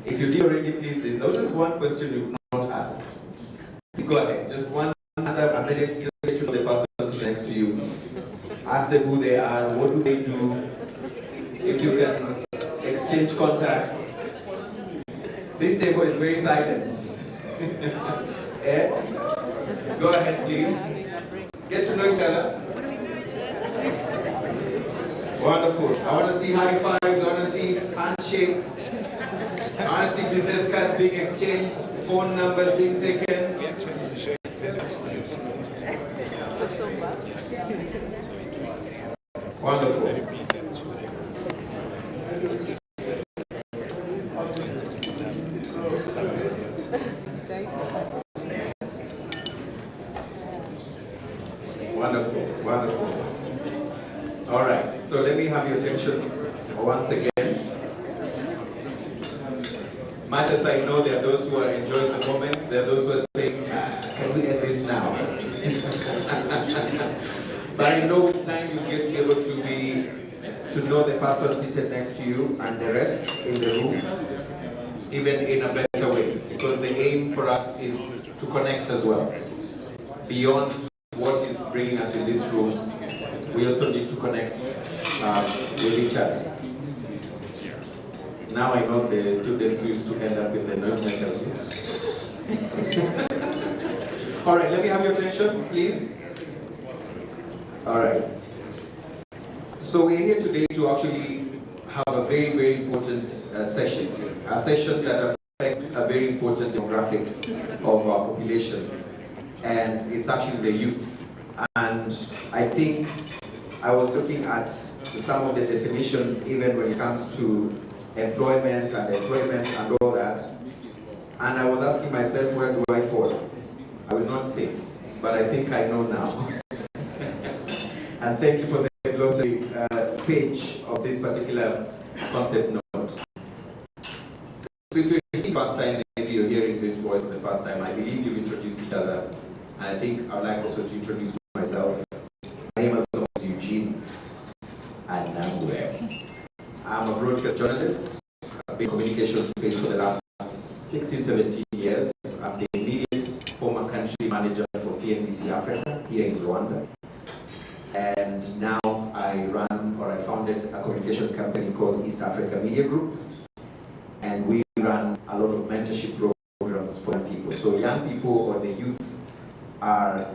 If you did already, please, there's always one question you've not asked. Please go ahead. Just one other, and then let's just let you know the person sitting next to you. Ask them who they are, what do they do. If you can exchange contacts. This table is very silent. Go ahead, please. Get to know each other. Wonderful. I want to see high fives, I want to see handshakes. I want to see business cards being exchanged, phone numbers being taken. Wonderful. Wonderful, wonderful. All right, so let me have your attention once again. Much as I know there are those who are enjoying the moment, there are those who are saying, can we end this now? But I know with time you'll get able to know the person seated next to you and the rest in the room, even in a better way, because the aim for us is to connect as well. Beyond what is bringing us in this room, we also need to connect with each other. Now I know the students who used to end up in the noisemakers list. All right, let me have your attention, please. All right. So we're here today to actually have a very, very important session. A session that affects a very important demographic of our populations. And it's actually the youth. And I think I was looking at some of the definitions, even when it comes to employment and all that. And I was asking myself, where do I fall? I will not say, but I think I know now. And thank you for the glossary page of this particular concept note. So if you're the first time, maybe you're hearing this voice for the first time, I believe you've introduced each other. And I think I'd like also to introduce myself. My name is Eugene Anangwe. I'm a broadcast journalist. I've been in communication space for the last 16, 17 years. I'm the immediate former country manager for CNBC Africa here in Rwanda. And now I founded a communication company called East Africa Media Group. And we run a lot of mentorship programs for young people. So young people or the youth are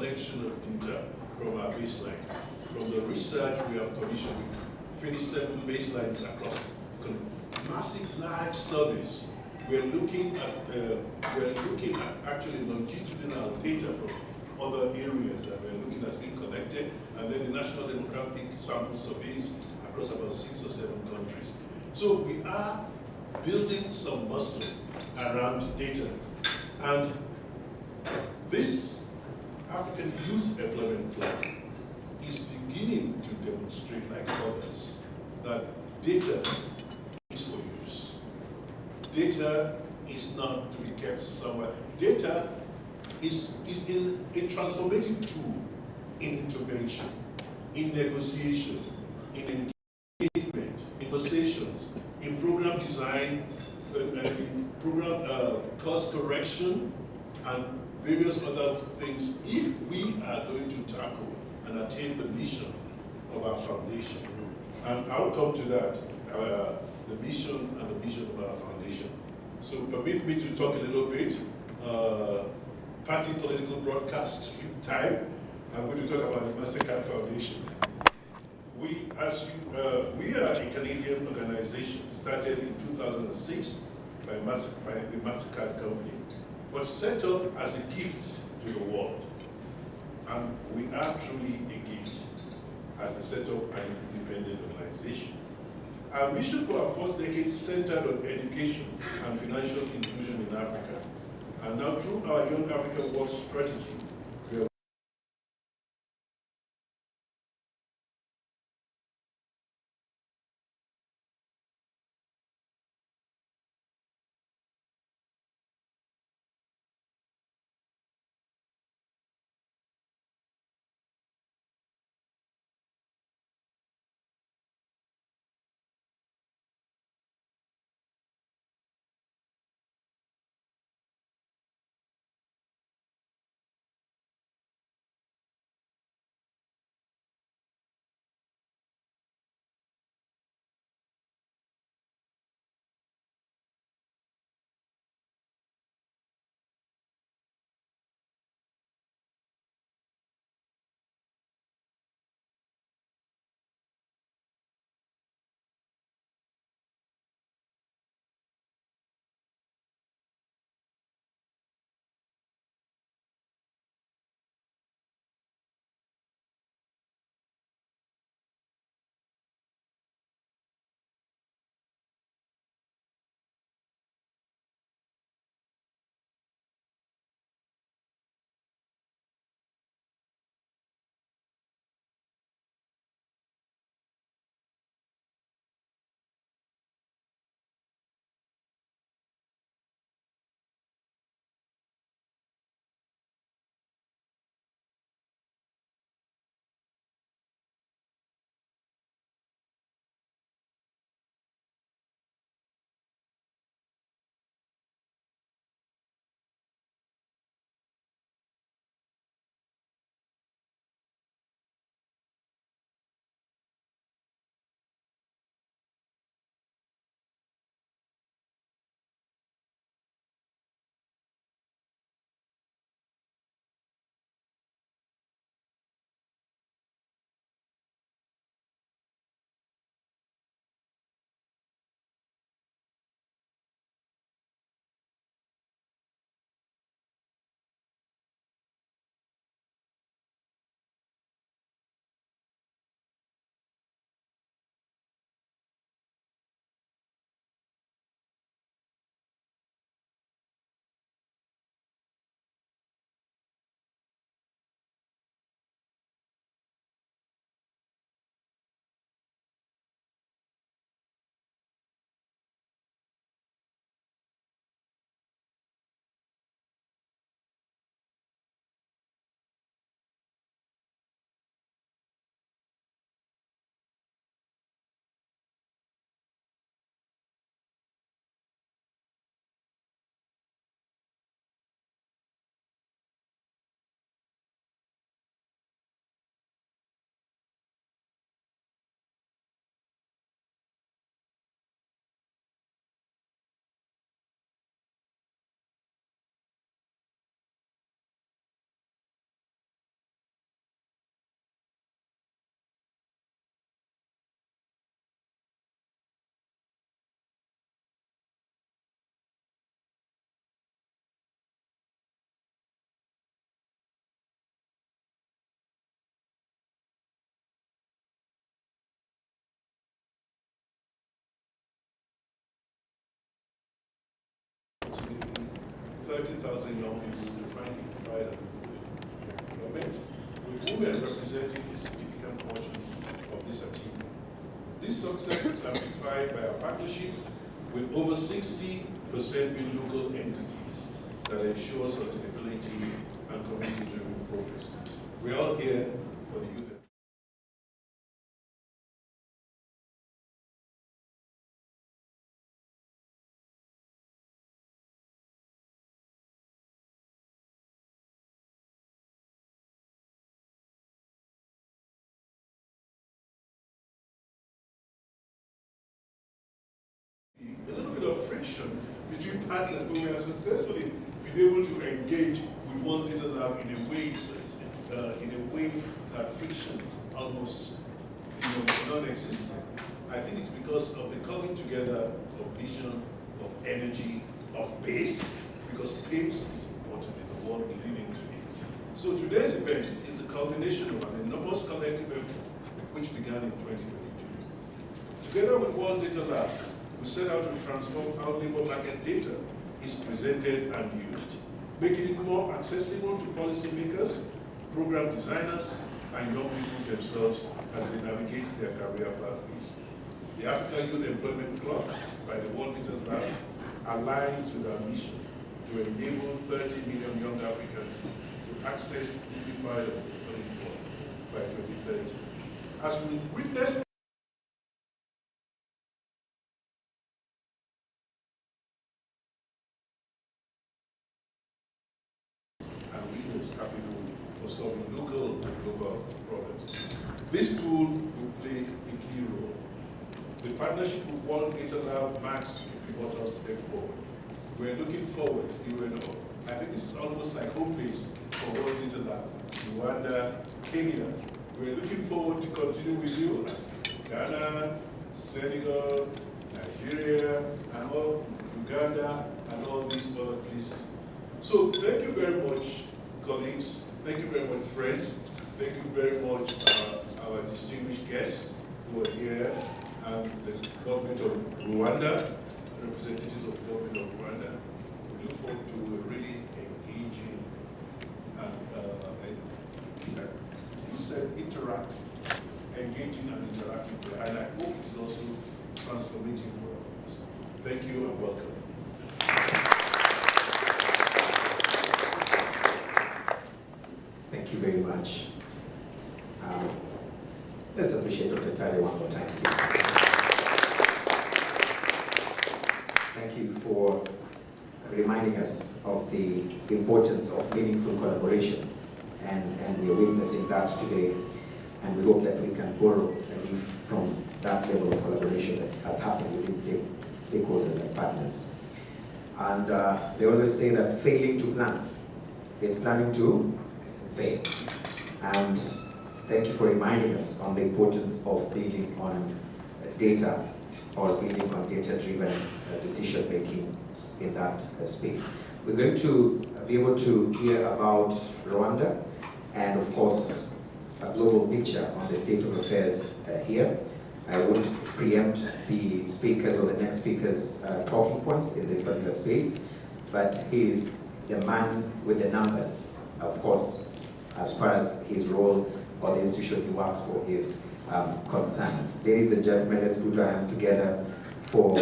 collection of data from our baselines. From the research we have commissioned, we finished 7 baselines across massive, large surveys. We're looking at actually longitudinal data from other areas that we're looking at being collected, and then the national demographic sample surveys across about 6 or 7 countries. So we are building some muscle around data. And this African Youth Employment Club is beginning to demonstrate, like others, that data is for use. Data is not to be kept somewhere. Data is a transformative tool in intervention, in negotiation, in engagement, in conversations, in program design, in program cost correction, and various other things, if we are going to tackle and attain the mission of our foundation. And I'll come to that, the mission and the vision of our foundation. So permit me to talk a little bit, party political broadcast time. I'm going to talk about the MasterCard Foundation. We are a Canadian organization started in 2006 by the MasterCard company, but set up as a gift to the world. And we are truly a gift as a set up an independent organization. Our mission for our first decade centered on education and financial inclusion in Africa. And now through our Young Africa Work strategy, 30,000 young people to find dignified and fulfilling employment, with women representing a significant portion of this achievement. This success is amplified by a partnership with over 60% being local entities that ensure sustainability and community-driven progress. We're all here for the youth. A little bit of friction between partners, but we have successfully been able to engage with One Little Lab in a way, that friction is almost non-existent. I think it's because of the coming together of vision, of energy, of pace, because pace is important in the world we live in today. So today's event is the culmination of an enormous collective effort which began in 2022. Together with One Little Lab, we set out to transform how labor market data is presented and used, making it more accessible to policymakers, program designers, and young people themselves as they navigate their career pathways. The Africa Youth Employment Clock by the World Leaders Lab aligns with our mission to enable 30 million young Africans to access dignified and fulfilling work by 2030. As we witness capital for solving local and global problems. This tool will play a key role. The partnership with One Little Lab marks a pivotal step forward. We're looking forward, I think this is almost like home base for One Little Lab, Rwanda, Kenya. We're looking forward to continue with you at Ghana, Senegal, Nigeria, and all Uganda, and all these other places. So thank you very much, colleagues. Thank you very much, friends. Thank you very much, our distinguished guests who are here, and the government of Rwanda, representatives of the government of Rwanda. We look forward to a really engaging and, you said interactive, engaging and interactive, and I hope it is also transformative for all of us. Thank you and welcome. Thank you very much. Let's appreciate Dr. Tale one more time, please. Thank you for reminding us of the importance of meaningful collaborations, and we're witnessing that today, and we hope that we can borrow and live from that level of collaboration that has happened within stakeholders and partners. And they always say that failing to plan is planning to fail. And thank you for reminding us on the importance of building on data, or building on data-driven decision making in that space. We're going to be able to hear about Rwanda, and of course a global picture on the state of affairs here. I won't preempt the speakers or the next speakers' talking points in this particular space, but he is the man with the numbers, of course, as far as his role or the institution he works for is concerned. Ladies and gentlemen, let's put our hands together for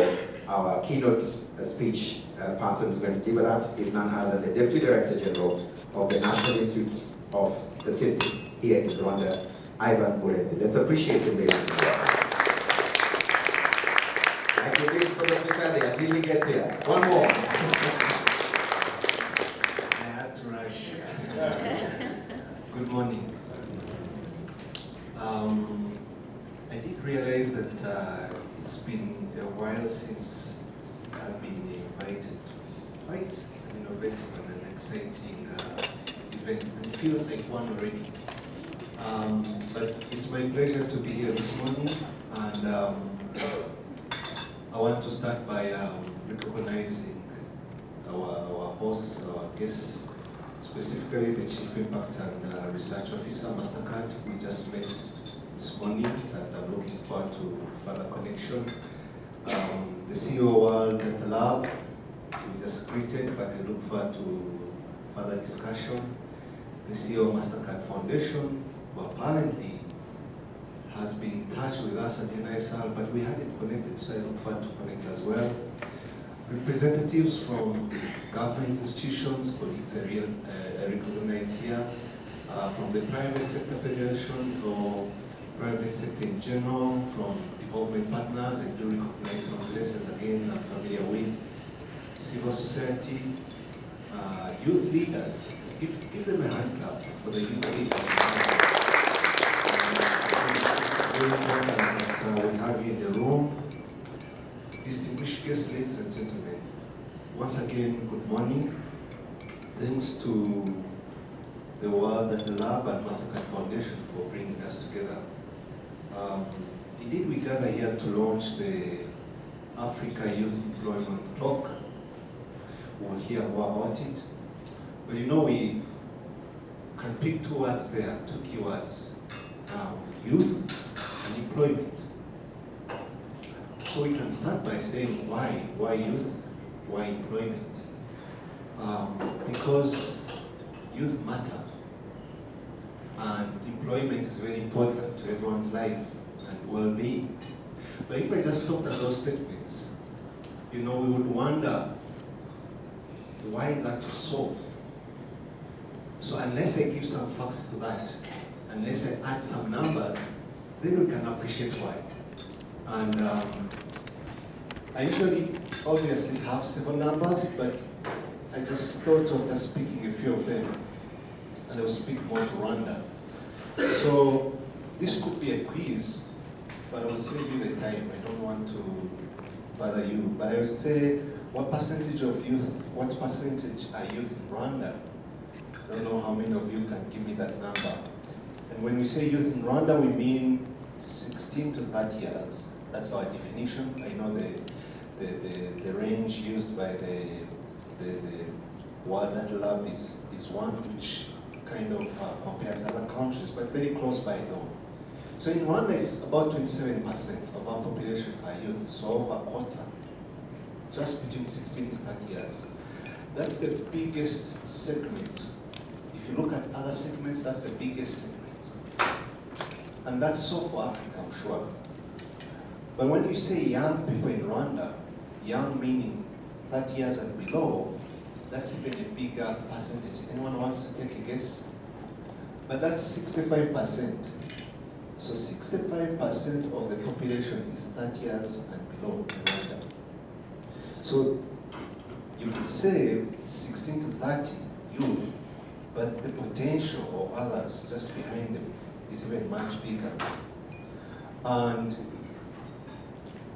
our keynote speech person who's going to deliver that. Is none other than the Deputy Director General of the National Institute of Statistics here in Rwanda, Ivan Murenzi. Let's appreciate him very much. Thank you for Dr. Tale until he gets here. One more. I had to rush. Good morning. I did realize that it's been a while since I've been invited. Quite an innovative and an exciting event. It feels like one already. But it's my pleasure to be here this morning, and I want to start by recognizing our hosts, our guests, specifically the Chief Impact and Research Officer, Mastercard. We just met this morning, and I'm looking forward to further connection. The CEO of World Data Lab, just greeted, but I look forward to further discussion. The CEO of MasterCard Foundation, who apparently has been in touch with us at NISR, but we hadn't connected, so I look forward to connect as well. Representatives from government institutions, colleagues I recognize here, from the private sector federation or private sector in general, from development partners, I do recognize some places again I'm familiar with, civil society, youth leaders. Give them a hand clap for the youth leaders. It's very important that we have you in the room. Distinguished guests, ladies and gentlemen, once again, good morning. Thanks to the World Data Lab and MasterCard Foundation for bringing us together. Indeed, we gather here to launch the Africa Youth Employment Talk. We'll hear more about it. But you know, we can pick two words there, two keywords, youth and employment. So we can start by saying why youth, why employment? Because youth matter, and employment is very important to everyone's life and well-being. But if I just looked at those statements, you know, we would wonder why that is so. So unless I give some facts to that, unless I add some numbers, then we can appreciate why. And I usually obviously have several numbers, but I just thought of just speaking a few of them, and I'll speak more to Rwanda. So this could be a quiz, but I will save you the time. I don't want to bother you, but I will say, what percentage of youth, what percentage are youth in Rwanda? I don't know how many of you can give me that number. And when we say youth in Rwanda, we mean 16 to 30 years. That's our definition. I know the range used by the World Data Lab is one which kind of compares other countries, but very close by though. So in Rwanda, it's about 27% of our population are youth, so over a quarter, just between 16 to 30 years. That's the biggest segment. If you look at other segments, that's the biggest segment. And that's so for Africa, I'm sure. But when you say young people in Rwanda, young meaning 30 years and below, that's even a bigger percentage. Anyone wants to take a guess? But that's 65%. So 65% of the population is 30 years and below in Rwanda. So you could say 16 to 30 youth, but the potential of others just behind them is even much bigger. And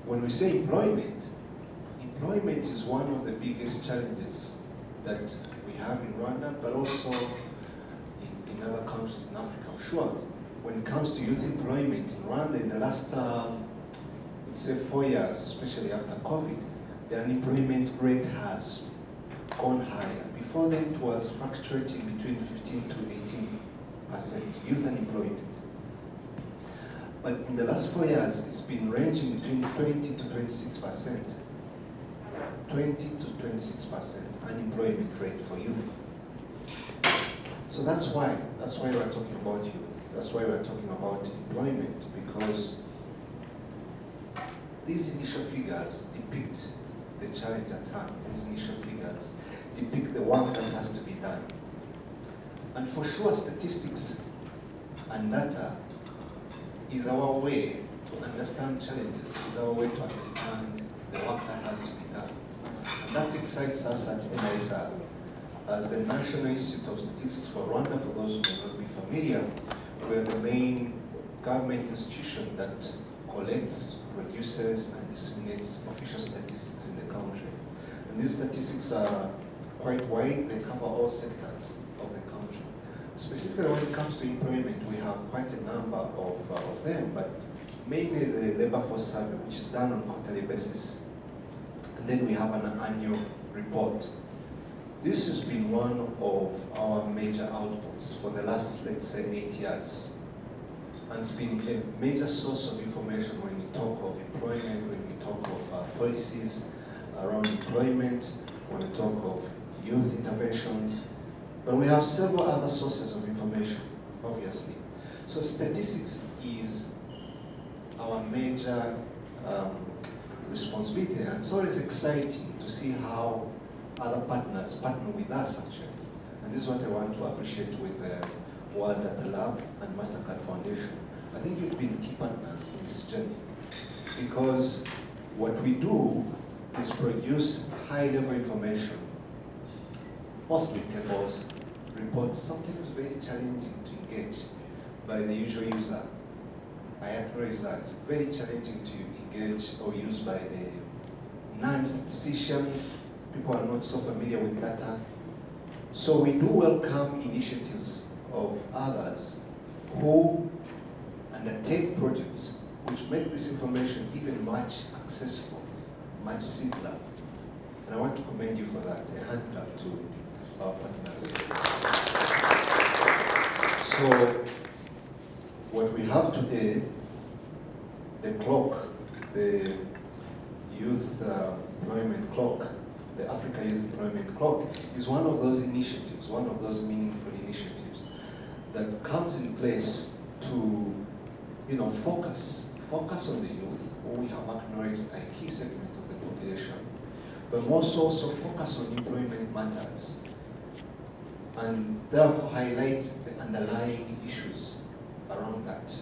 when we say employment, employment is one of the biggest challenges that we have in Rwanda, but also in other countries in Africa, I'm sure. When it comes to youth employment in Rwanda, in the last, let's say 4 years, especially after COVID, the unemployment rate has gone higher. Before then, it was fluctuating between 15 to 18% youth unemployment. But in the last 4 years, it's been ranging between 20 to 26%. 20 to 26% unemployment rate for youth. So that's why we're talking about youth. That's why we're talking about employment, because these initial figures depict the challenge at hand. These initial figures depict the work that has to be done. And for sure, statistics and data is our way to understand challenges, is our way to understand the work that has to be done. And that excites us at NISR. As the National Institute of Statistics for Rwanda, for those who may not be familiar, we're the main government institution that collects, produces, and disseminates official statistics in the country. And these statistics are quite wide. They cover all sectors of the country. Specifically when it comes to employment, we have quite a number of them, but mainly the labor force survey, which is done on a quarterly basis. And then we have an annual report. This has been one of our major outputs for the last, let's say, 8 years. And it's been a major source of information when we talk of employment, when we talk of policies around employment, when we talk of youth interventions, but we have several other sources of information, obviously. So statistics is our major responsibility, and it's always exciting to see how other partners partner with us, actually. And this is what I want to appreciate with the World Data Lab and MasterCard Foundation. I think you've been key partners in this journey, because what we do is produce high-level information, mostly tables, reports, sometimes very challenging to engage by the usual user. I acknowledge that, very challenging to engage or use by the non-statisticians. People are not so familiar with data. So we do welcome initiatives of others who undertake projects which make this information even much accessible, much simpler. And I want to commend you for that. A hand clap to our partners. So what we have today, the clock, the youth employment clock, the Africa Youth Employment Clock, is one of those initiatives, one of those meaningful initiatives that comes in place to, focus on the youth, who we have acknowledged a key segment of the population, but more so focus on employment matters, and therefore highlight the underlying issues around that.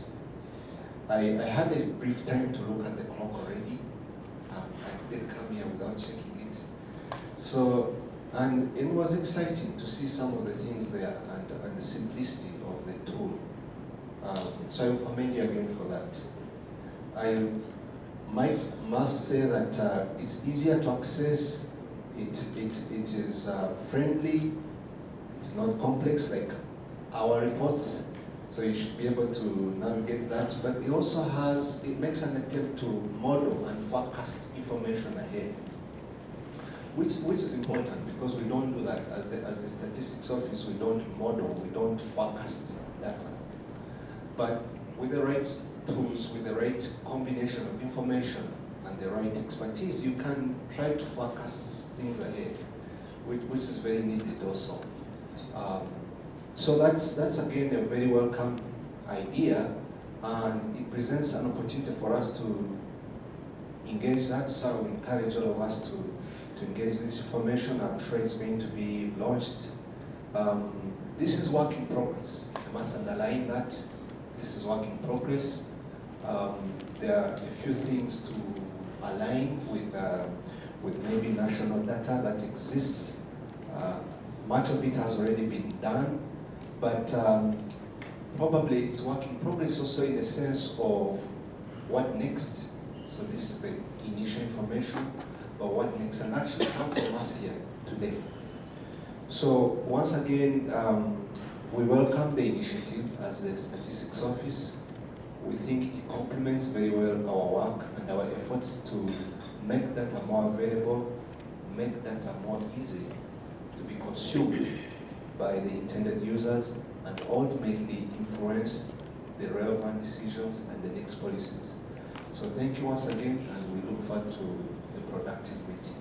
I had a brief time to look at the clock already. I couldn't come here without checking it. So, and it was exciting to see some of the things there and the simplicity of the tool. So I will commend you again for that. I must say that it's easier to access. It is friendly. It's not complex like our reports. So you should be able to navigate that. But it makes an attempt to model and forecast information ahead, which is important, because we don't do that as the statistics office. We don't model, we don't forecast data. But with the right tools, with the right combination of information and the right expertise, you can try to forecast things ahead, which is very needed also. So that's again a very welcome idea, and it presents an opportunity for us to engage that. So we encourage all of us to engage this information. I'm sure it's going to be launched. This is work in progress. I must underline that. This is work in progress. There are a few things to align with maybe national data that exists. Much of it has already been done, but probably it's work in progress also in the sense of what next. So this is the initial information, but what next, and that should come from us here today. So once again, we welcome the initiative as the Statistics Office. We think it complements very well our work and our efforts to make data more available, make data more easy to be consumed by the intended users, and ultimately influence the relevant decisions and the next policies. So thank you once again, and we look forward to a productive meeting.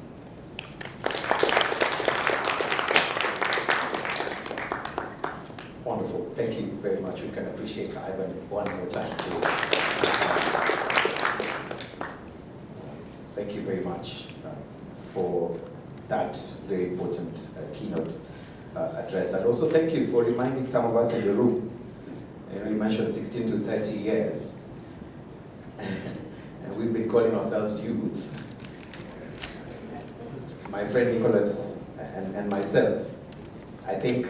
Wonderful. Thank you very much. We can appreciate Ivan one more time. Thank you very much for that very important keynote address. And also thank you for reminding some of us in the room. You mentioned 16 to 30 years. And we've been calling ourselves youth. My friend Nicholas and myself, I think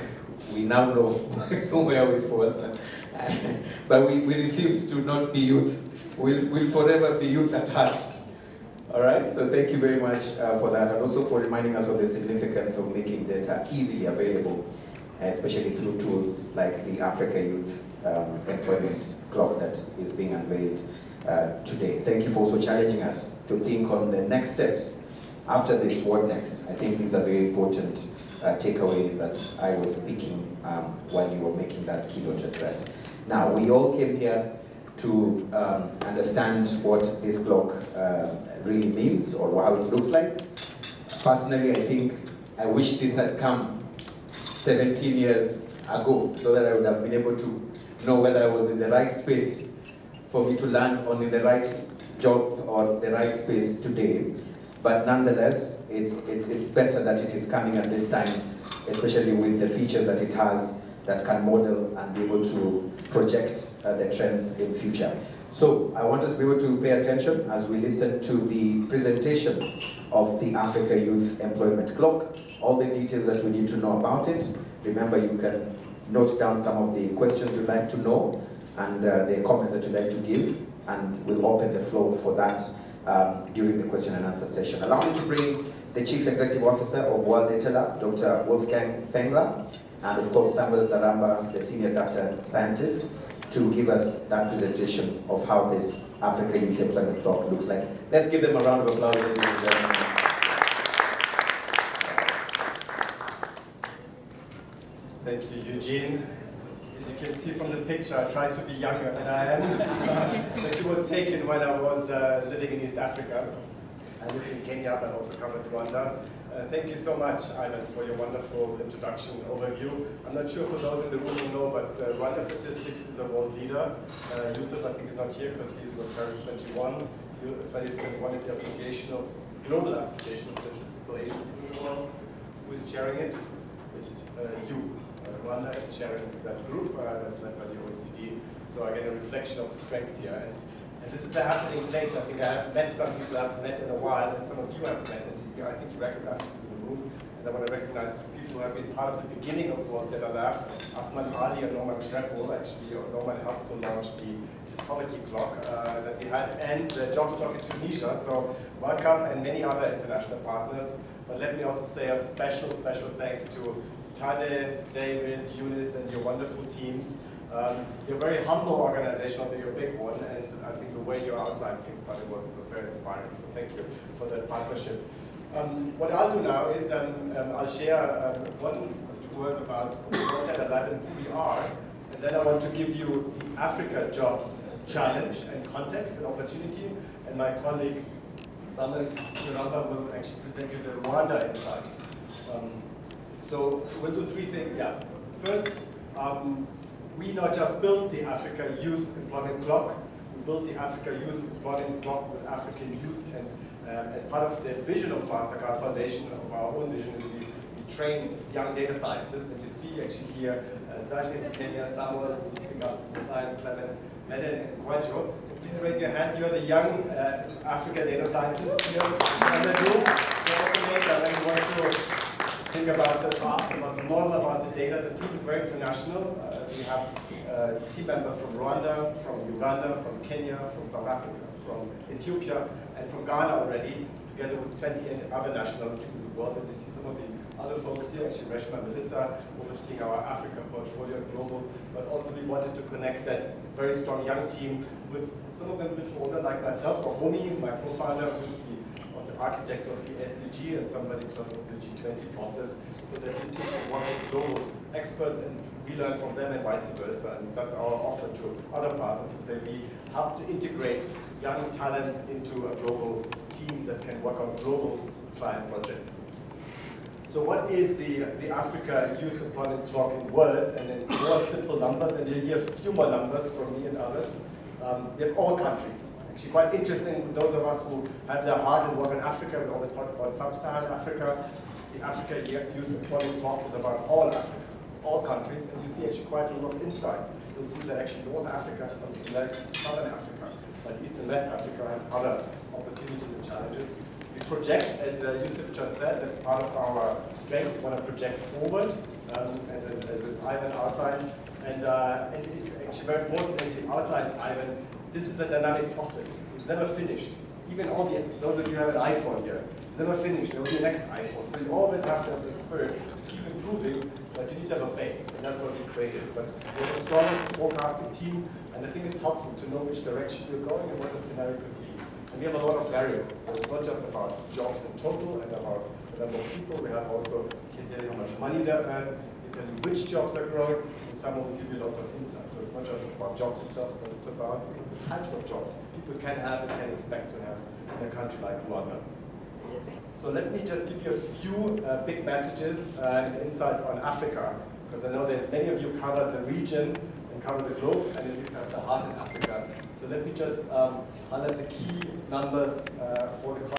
we now know where we fall. But we refuse to not be youth. We'll forever be youth at heart. All right, so thank you very much for that, and also for reminding us of the significance of making data easily available, especially through tools like the Africa Youth Employment Clock that is being unveiled today. Thank you for also challenging us to think on the next steps after this. What next? I think these are very important takeaways that I was picking while you were making that keynote address. Now, we all came here to understand what this clock really means or how it looks like. Personally, I think I wish this had come 17 years ago, so that I would have been able to know whether I was in the right space for me to land on in the right job or the right space today. But nonetheless, it's better that it is coming at this time, especially with the features that it has that can model and be able to project the trends in future. So I want us to be able to pay attention as we listen to the presentation of the Africa Youth Employment Clock, all the details that we need to know about it. Remember, you can note down some of the questions you'd like to know and the comments that you'd like to give, and we'll open the floor for that during the question and answer session. Allow me to bring the Chief Executive Officer of World Data Lab, Dr. Wolfgang Fengler, and of course Samuel Zaramba, the Senior Data Scientist, to give us that presentation of how this Africa Youth Employment Clock looks like. Let's give them a round of applause, ladies and gentlemen. Thank you, Eugene. As you can see from the picture, I tried to be younger than I am. But it was taken when I was living in East Africa. I lived in Kenya, but also covered Rwanda. Thank you so much, Ivan, for your wonderful introduction overview. I'm not sure for those in the room who know, but Rwanda Statistics is a world leader. Yusuf, I think, is not here because he's with Paris 21. Paris 21 is the Global Association of Statistical Agencies in the world. Who is chairing it? It's you. Rwanda is chairing that group that's led by the OECD. So again, a reflection of the strength here. And this is a happening place. I think I have met some people I haven't met in a while, and some of you have met. And I think you recognize this in the room. And I want to recognize two people who have been part of the beginning of World Data Lab, Ahmad Ali and Norman Greppel. Actually, Norman helped to launch the poverty clock that we had, and the jobs clock in Tunisia. So welcome, and many other international partners. But let me also say a special thank you to Tade, David, Eunice, and your wonderful teams. You're a very humble organization, although you're a big one, and I think the way you outlined things was very inspiring. So thank you for that partnership. What I'll do now is I'll share one or two words about World Data Lab and who we are, and then I want to give you the Africa Jobs Challenge and context and opportunity, and my colleague Samuel Zaramba will actually present you the Rwanda insights. So we'll do three things. Yeah. First, we not just built the Africa Youth Employment Clock, we built the Africa Youth Employment Clock with African youth, and as part of the vision of MasterCard Foundation, of our own vision, is we train young data scientists, and you see actually here, Sajid in Kenya, Samuel, speaking up from the side, Clement, Meden, and Kwadjo. So please raise your hand. You're the young Africa data scientists here in the room. So also later, when you want to think about the path, about the model, about the data. The team is very international. We have team members from Rwanda, from Uganda, from Kenya, from South Africa, from Ethiopia, and from Ghana already, together with 28 other nationalities in the world. And you see some of the other folks here, actually Reshma and Melissa, overseeing our Africa portfolio global. But also we wanted to connect that very strong young team with some of them a bit older, like myself, or Homi, my co-founder, who's the architect of the SDG and somebody close to the G20 process, so that we still work with global experts and we learn from them and vice versa. And that's our offer to other partners, to say we help to integrate young talent into a global team that can work on global client projects. So what is the Africa Youth Employment Clock in words, and in more simple numbers, and you'll hear a few more numbers from me and others. We have all countries. Actually quite interesting, those of us who have their heart and work in Africa, we always talk about sub-Saharan Africa. The Africa Youth Employment Clock is about all Africa, all countries, and you see actually quite a lot of insights. You'll see that actually North Africa has some similarities to Southern Africa, but East and West Africa have other opportunities and challenges. We project, as Yusuf just said, that's part of our strength. We want to project forward, and as Ivan outlined, and it's actually very important, as he outlined, Ivan, this is a dynamic process. It's never finished. Even all those of you who have an iPhone here, it's never finished. There will be a next iPhone. So you always have to have the spirit to keep improving, but you need to have a base, and that's what we created. But we have a strong forecasting team, and I think it's helpful to know which direction you're going and what the scenario could be. And we have a lot of variables, so it's not just about jobs in total and about the number of people. We have also, we can tell you how much money they earn, we can tell you which jobs are growing, and some will give you lots of insight. So it's not just about jobs itself, but it's about the types of jobs people can have and can expect to have in a country like Rwanda. So let me just give you a few big messages and insights on Africa, because I know there's many of you cover the region and cover the globe, and at least have the heart in Africa. So let me just highlight the key numbers for the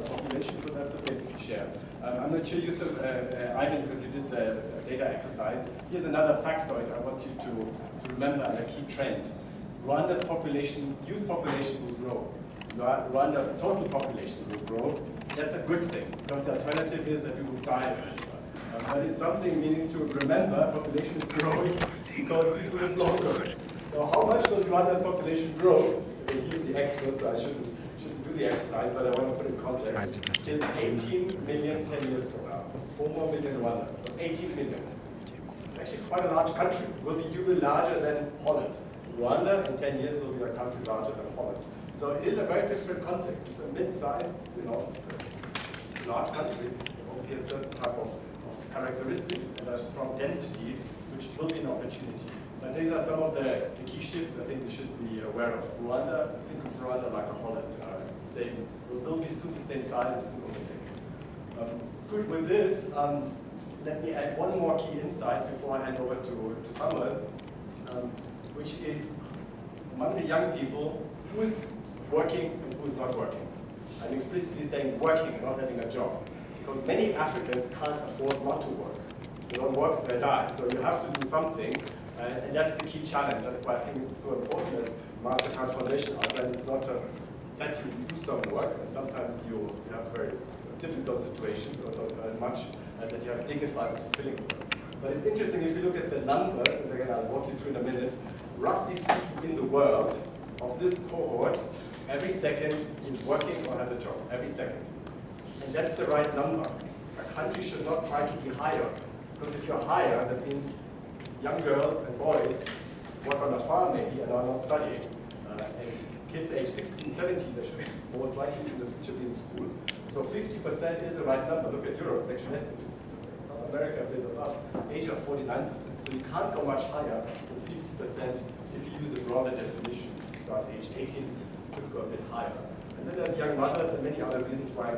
population, so that's a big share. I'm not sure, Yusuf, Ivan, because you did the data exercise. Here's another factoid I want you to remember, and a key trend. Rwanda's population, youth population will grow. Rwanda's total population will grow. That's a good thing, because the alternative is that we will die earlier. But it's something we need to remember, population is growing because people live longer. Now, how much will Rwanda's population grow? He's the expert, so I shouldn't do the exercise, but I want to put it in context. Till 18 million 10 years from now. 4 more million Rwandans, so 18 million. It's actually quite a large country. Will be larger than Holland. Rwanda in 10 years will be a country larger than Holland. So it is a very different context. It's a mid-sized, large country. Obviously, a certain type of characteristics and a strong density, which will be an opportunity. But these are some of the key shifts I think we should be aware of. Rwanda, think of Rwanda like a Holland. It's the same. Will be soon the same size as soon. Good. With this, let me add one more key insight before I hand over to Samuel, which is among the young people, who is working and who is not working. I'm explicitly saying working and not having a job, because many Africans can't afford not to work. If they don't work, they die. So you have to do something, and that's the key challenge. That's why I think it's so important as MasterCard Foundation outlined. It's not just that you do some work, and sometimes you have very difficult situations or don't earn much, and that you have dignified and fulfilling work. But it's interesting if you look at the numbers, and again I'll walk you through in a minute, roughly speaking in the world, of this cohort, every second is working or has a job, every second. And that's the right number. A country should not try to be higher, because if you're higher, that means young girls and boys work on a farm maybe and are not studying. And kids age 16, 17, they should most likely in the future be in school. So 50% is the right number. Look at Europe, it's actually less than 50%. South America a bit above, Asia 49%. So you can't go much higher than 50% if you use the broader definition. You start age 18, could go a bit higher. And then there's young mothers and many other reasons why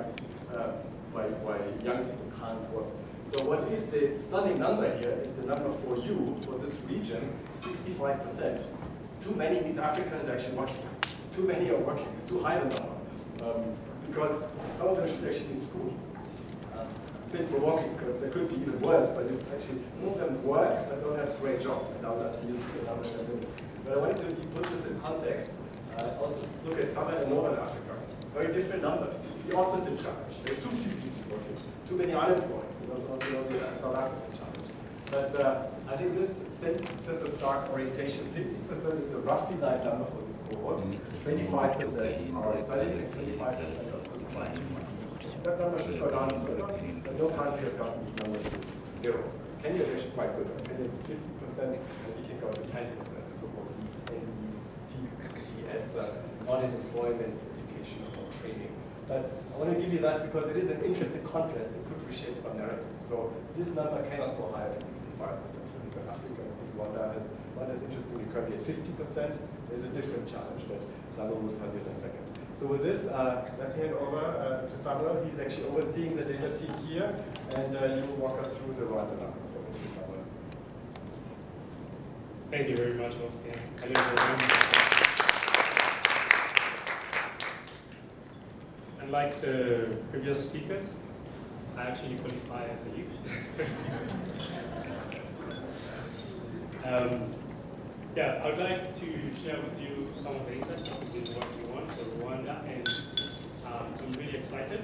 young people can't work. So what is the stunning number here is the number for you, for this region, 65%. Too many East Africans are actually working. Too many are working. It's too high a number. Because some of them should actually be in school. A bit provoking, because they could be even worse, but it's actually, some of them work but don't have a great job. And now that you see a number in a minute. But I wanted to put this in context. Also look at Southern and Northern Africa. Very different numbers. It's the opposite challenge. There's too few people working, too many unemployed. Some of the South African challenge. But I think this sets just a stark orientation. 50% is the roughly right number for this cohort. 25% are studying and 25% are still trying to find. That number should go down further, but no country has gotten this number to 0. Kenya is actually quite good. Kenya is at 50%, and we can go to 10%, the so-called NETS, non-employment education or training. But I want to give you that because it is an interesting contrast. It could reshape some narrative. So this number cannot go higher than 65% for Eastern Africa. I think Rwanda is interestingly currently at 50%. There's a different challenge that Samuel will tell you in a second. So with this, let me hand over to Samuel. He's actually overseeing the data team here, and he will walk us through the Rwanda numbers. Over to you, Samuel. Thank you very much, Wolfgang. Hello, everyone. Unlike the previous speakers, I actually qualify as a youth. I would like to share with you some of the insights that we've been working on for Rwanda, and I'm really excited.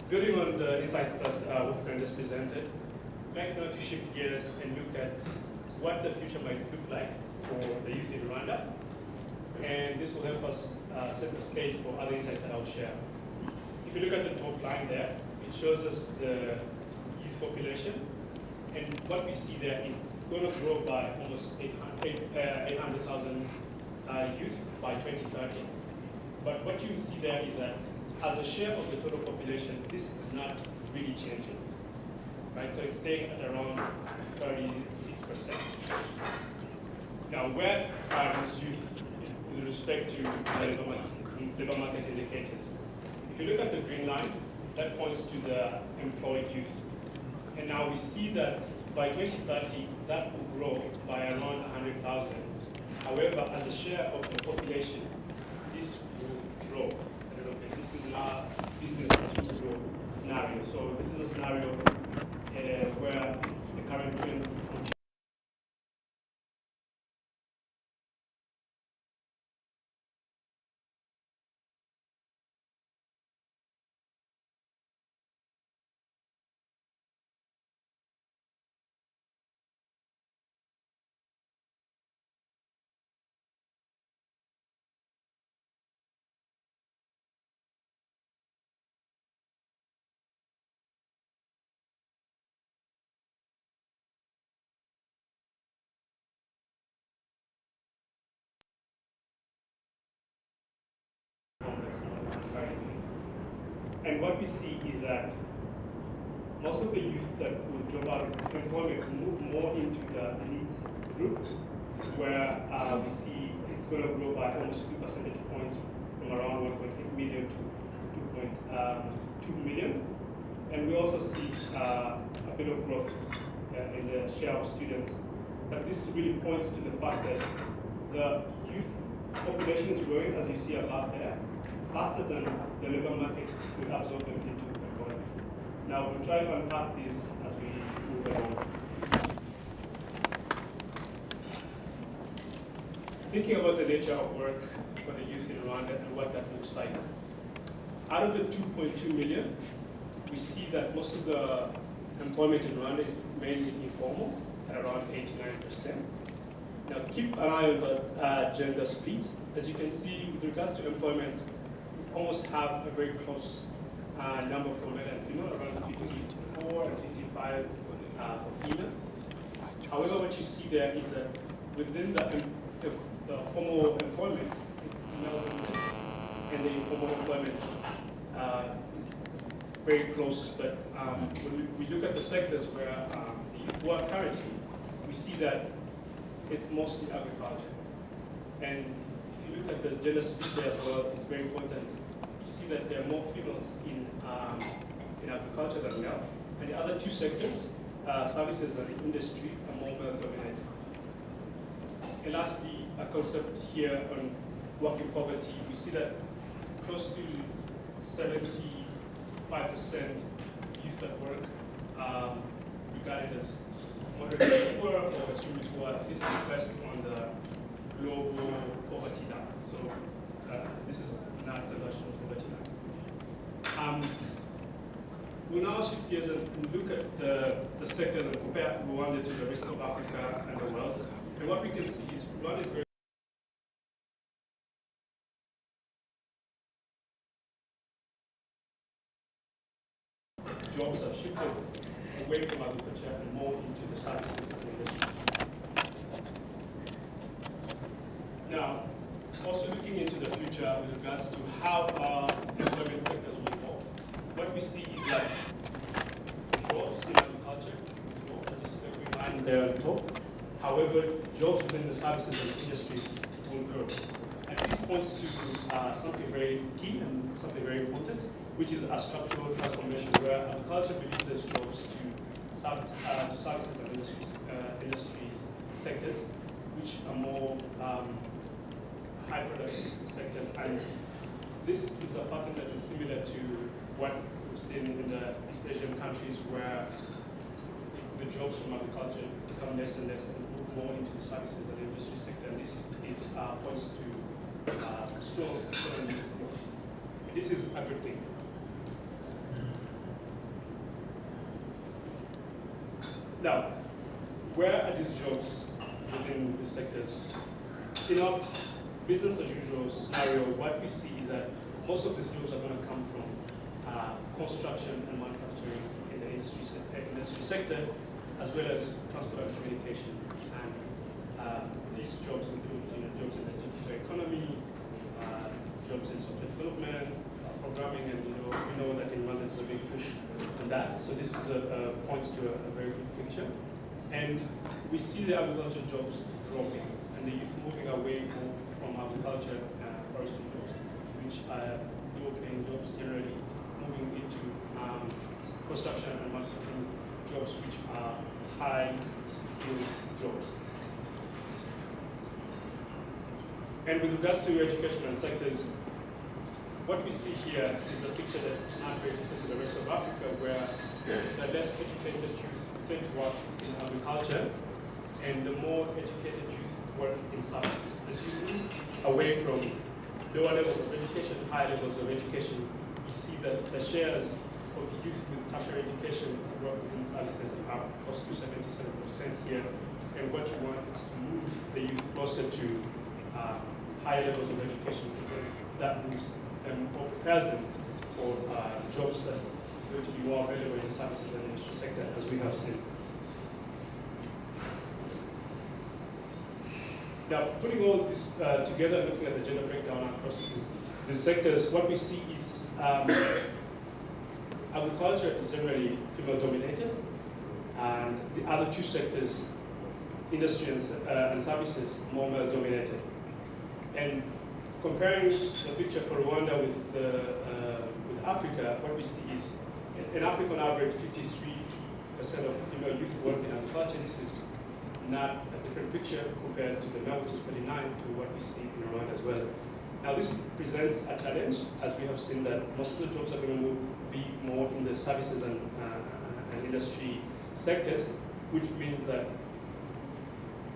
Building on the insights that Wolfgang just presented, I'd like now to shift gears and look at what the future might look like for the youth in Rwanda. And this will help us set the stage for other insights that I'll share. If you look at the top line there, it shows us the youth population. And what we see there is it's going to grow by almost 800,000 youth by 2030. But what you see there is that as a share of the total population, this is not really changing. Right? So it's staying at around 36%. Now, where are these youth with respect to labor market indicators? If you look at the green line, that points to the employed youth. And now we see that by 2030, that will grow by around 100,000. However, as a share of the population, this will drop a little bit. This is not business as usual scenario. So this is a scenario where the current trends that's not currently. And what we see is that most of the youth that will drop out of employment will move more into the elites group, where we see it's going to grow by almost 2 percentage points from around 1.8 million to 2.2 million. And we also see a bit of growth in the share of students. But this really points to the fact that the youth population is growing, as you see above there, faster than the labor market will absorb them into employment. Now, we'll try to unpack this as we move along. Thinking about the nature of work for the youth in Rwanda and what that looks like. Out of the 2.2 million, we see that most of the employment in Rwanda is mainly informal, at around 89%. Now, keep an eye on the gender split. As you can see, with regards to employment, we almost have a very close number for male and female, around 54 and 55 for female. However, what you see there is that within the formal employment, it's male and the informal employment is very close. But when we look at the sectors where the youth work currently, we see that it's mostly agriculture. And if you look at the gender split there as well, it's very important. You see that there are more females in agriculture than male. And the other two sectors, services and industry, are more male dominated. And lastly, a concept here on working poverty, we see that close to 75% youth at work regarded as moderately poor or extremely poor, at least based on the global poverty data. So this is not the national poverty data. We'll now shift gears and look at the sectors and compare Rwanda to the rest of Africa and the world. And what we can see is Rwanda is very jobs have shifted away from agriculture and more into the services and industry. Now, also looking into the future with regards to how our employment sectors will evolve, what we see is that jobs in agriculture, as you see the green line there on top. However, jobs within the services and industries will grow. And this points to something very key and something very important, which is a structural transformation where agriculture releases jobs to services and industry sectors, which are more high productive sectors. And this is a pattern that is similar to what we've seen in the East Asian countries, where the jobs from agriculture become less and less and move more into the services and industry sector. And this is points to strong economic growth. This is a good thing. Now, where are these jobs within the sectors? In our business as usual scenario, what we see is that most of these jobs are going to come from construction and manufacturing in the industry sector, as well as transport and communication. And these jobs include jobs in the digital economy, jobs in software development, programming, and we know that in Rwanda there's a big push on that. So this is points to a very good picture. And we see the agriculture jobs dropping, and the youth moving away from agriculture and forestry jobs, which are low-paying jobs generally, moving into construction and manufacturing jobs, which are high-skilled jobs. And with regards to education and sectors, what we see here is a picture that's not very different to the rest of Africa, where the less educated youth tend to work in agriculture, and the more educated youth work in services. As you move away from lower levels of education, higher levels of education, you see that the shares of youth with tertiary education who work in services are close to 77% here. And what you want is to move the youth closer to higher levels of education, because that moves them or prepares them for jobs that are going to be more available in the services and industry sector, as we have seen. Now, putting all this together, looking at the gender breakdown across the sectors, what we see is agriculture is generally female-dominated, and the other two sectors, industry and services, more male-dominated. And comparing the picture for Rwanda with Africa, what we see is, in Africa on average, 53% of female youth work in agriculture. This is not a different picture compared to the male, which is 49, to what we see in Rwanda as well. Now this presents a challenge, as we have seen that most of the jobs are going to be more in the services and industry sectors, which means that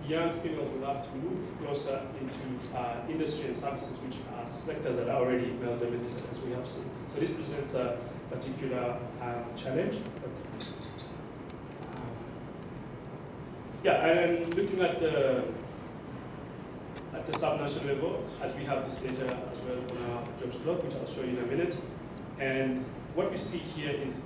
young females will have to move closer into industry and services, which are sectors that are already male-dominated, as we have seen. So this presents a particular challenge. Yeah, and looking at the sub-national level, as we have this data as well on our jobs blog, which I'll show you in a minute. And what we see here is,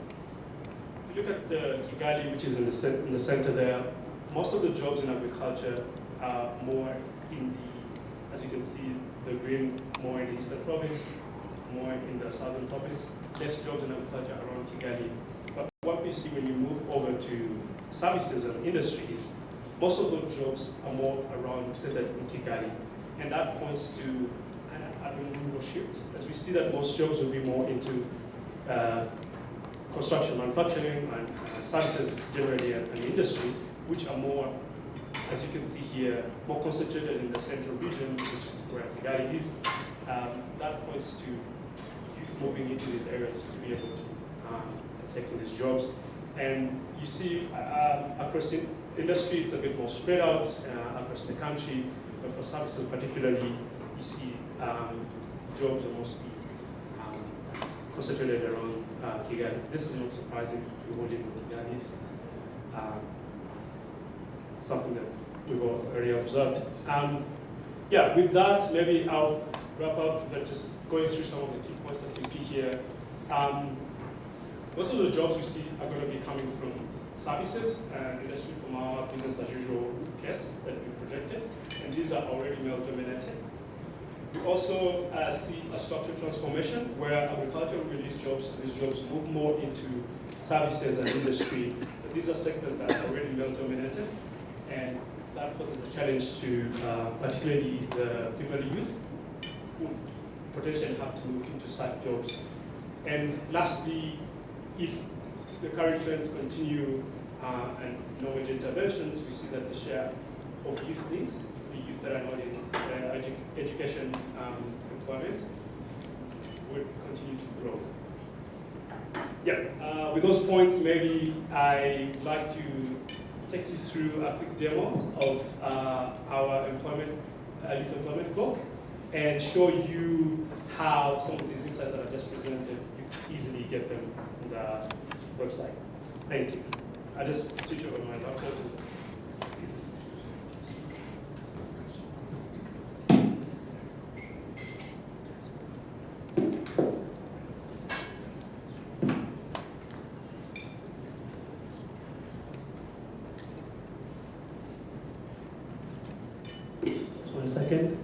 if you look at the Kigali, which is in the center there, most of the jobs in agriculture are more in the, as you can see, the green, more in the eastern province, more in the southern province, less jobs in agriculture around Kigali. But what we see when you move over to services and industries, most of those jobs are more around centered in Kigali. And that points to an urban-rural shift, as we see that most jobs will be more into construction, manufacturing, and services generally, and industry, which are more, as you can see here, more concentrated in the central region, which is where Kigali is. That points to youth moving into these areas to be able to take in these jobs. And you see across the industry, it's a bit more spread out across the country, but for services particularly, you see jobs are mostly concentrated around Kigali. This is not surprising. We all live in Kigali. It's something that we've already observed. Yeah, with that, maybe I'll wrap up, but just going through some of the key points that we see here. Most of the jobs we see are going to be coming from services and industry from our business as usual case that we projected, and these are already male-dominated. We also see a structural transformation where agriculture will release jobs, and these jobs move more into services and industry. But these are sectors that are already male-dominated, and that poses a challenge to particularly the female youth who potentially have to move into such jobs. And lastly, if the current trends continue and no major interventions, we see that the share of youth needs, the youth that are not in education employment, would continue to grow. Yeah, with those points, maybe I'd like to take you through a quick demo of our youth employment book and show you how some of these insights that I just presented, you can easily get them on the website. Thank you. I just switch over my laptop to this. One second.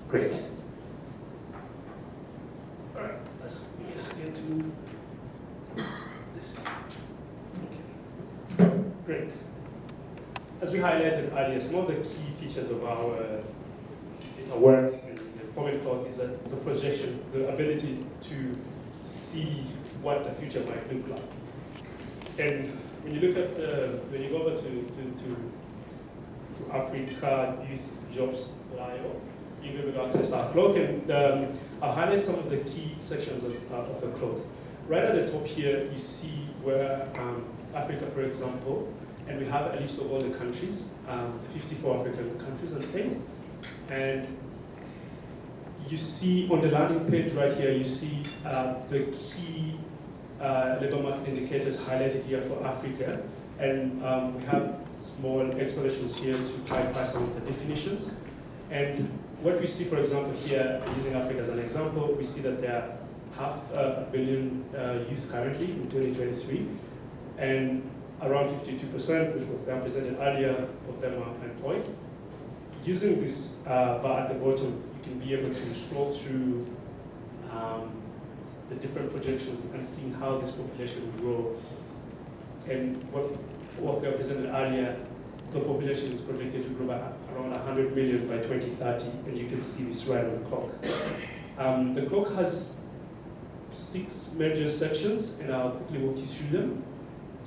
Great. All right, let's get to this. Okay. Great. As we highlighted earlier, some of the key features of our data work and the employment clock is that the projection, the ability to see what the future might look like. And when you look at when you go over to Africa Youth Jobs.io, you'll be able to access our clock, and I'll highlight some of the key sections of the clock. Right at the top here, you see where Africa, for example, and we have a list of all the countries, the 54 African countries and states. And you see on the landing page right here, you see the key labor market indicators highlighted here for Africa. And we have small explanations here to clarify some of the definitions. And what we see, for example, here, using Africa as an example, we see that there are 500 million youth currently in 2023, and around 52%, which was presented earlier, of them are employed. Using this bar at the bottom, you can be able to scroll through the different projections and see how this population will grow. And what we presented earlier, the population is projected to grow by around 100 million by 2030, and you can see this right on the clock. The clock has 6 major sections, and I'll quickly walk you through them.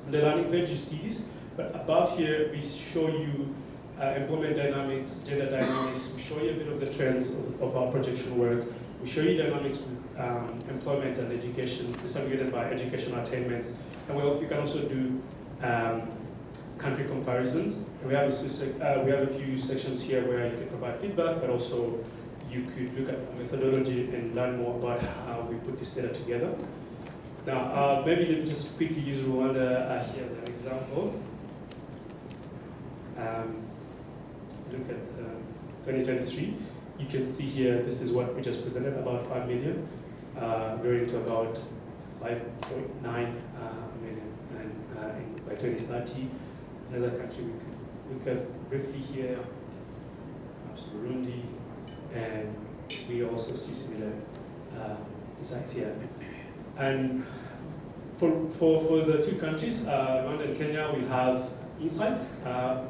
On the landing page, you see this, but above here, we show you employment dynamics, gender dynamics. We show you a bit of the trends of our projection work. We show you dynamics with employment and education, disaggregated by educational attainments. And we can also do country comparisons. And we have a few sections here where you can provide feedback, but also you could look at methodology and learn more about how we put this data together. Now, maybe just quickly use Rwanda here as an example. Look at 2023. You can see here, this is what we just presented, about 5 million, growing to about 5.9 million. And by 2030, another country we could look at briefly here, perhaps Burundi, and we also see similar insights here. And for the two countries, Rwanda and Kenya, we have insights,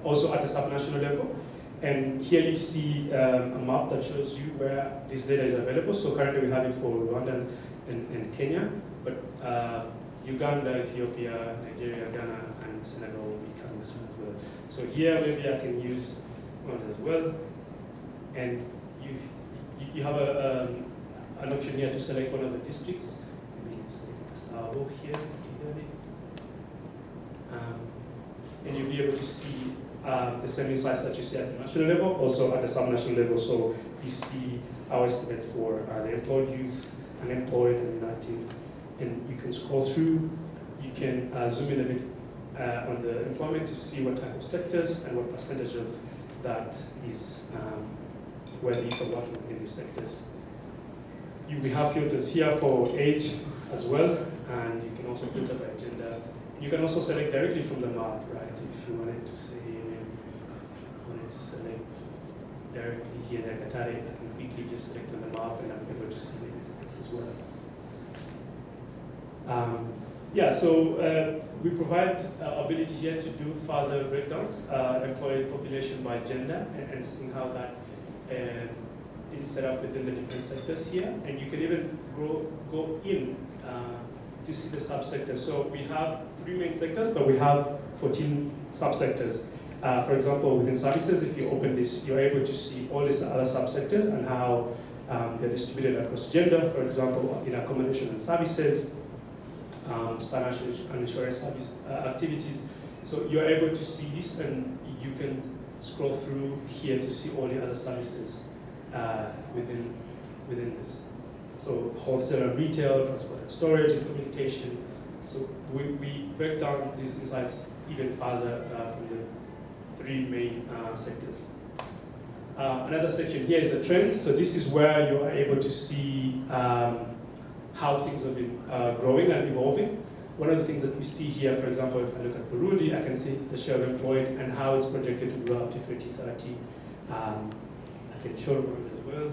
also at the subnational level. And here you see a map that shows you where this data is available. So currently we have it for Rwanda and Kenya, but Uganda, Ethiopia, Nigeria, Ghana, and Senegal will be coming soon as well. So here maybe I can use Rwanda as well. And you have an option here to select one of the districts. Maybe select Savo here, Kigali. And you'll be able to see the same insights that you see at the national level, also at the subnational level. So you see our estimate for the employed youth, unemployed, and inactive. And you can scroll through. You can zoom in a bit on the employment to see what type of sectors and what percentage of that is where the youth are working in these sectors. We have filters here for age as well, and you can also filter by gender. You can also select directly from the map, right? If you wanted to say, select directly here in Ekatare, I can quickly just select on the map and I'm able to see the insights as well. So we provide ability here to do further breakdowns, employed population by gender, and seeing how that is set up within the different sectors here. And you can even go in to see the subsectors. So we have 3 main sectors, but we have 14 subsectors. For example, within services, if you open this, you're able to see all these other subsectors and how they're distributed across gender. For example, in accommodation and services, financial and insurance service activities. So you're able to see this, and you can scroll through here to see all the other services within this. So wholesale and retail, transport and storage, and communication. So we break down these insights even further from the 3 main sectors. Another section here is the trends. So this is where you are able to see how things have been growing and evolving. One of the things that we see here, for example, if I look at Burundi, I can see the share of employed and how it's projected to grow up to 2030. I can show Rwanda as well.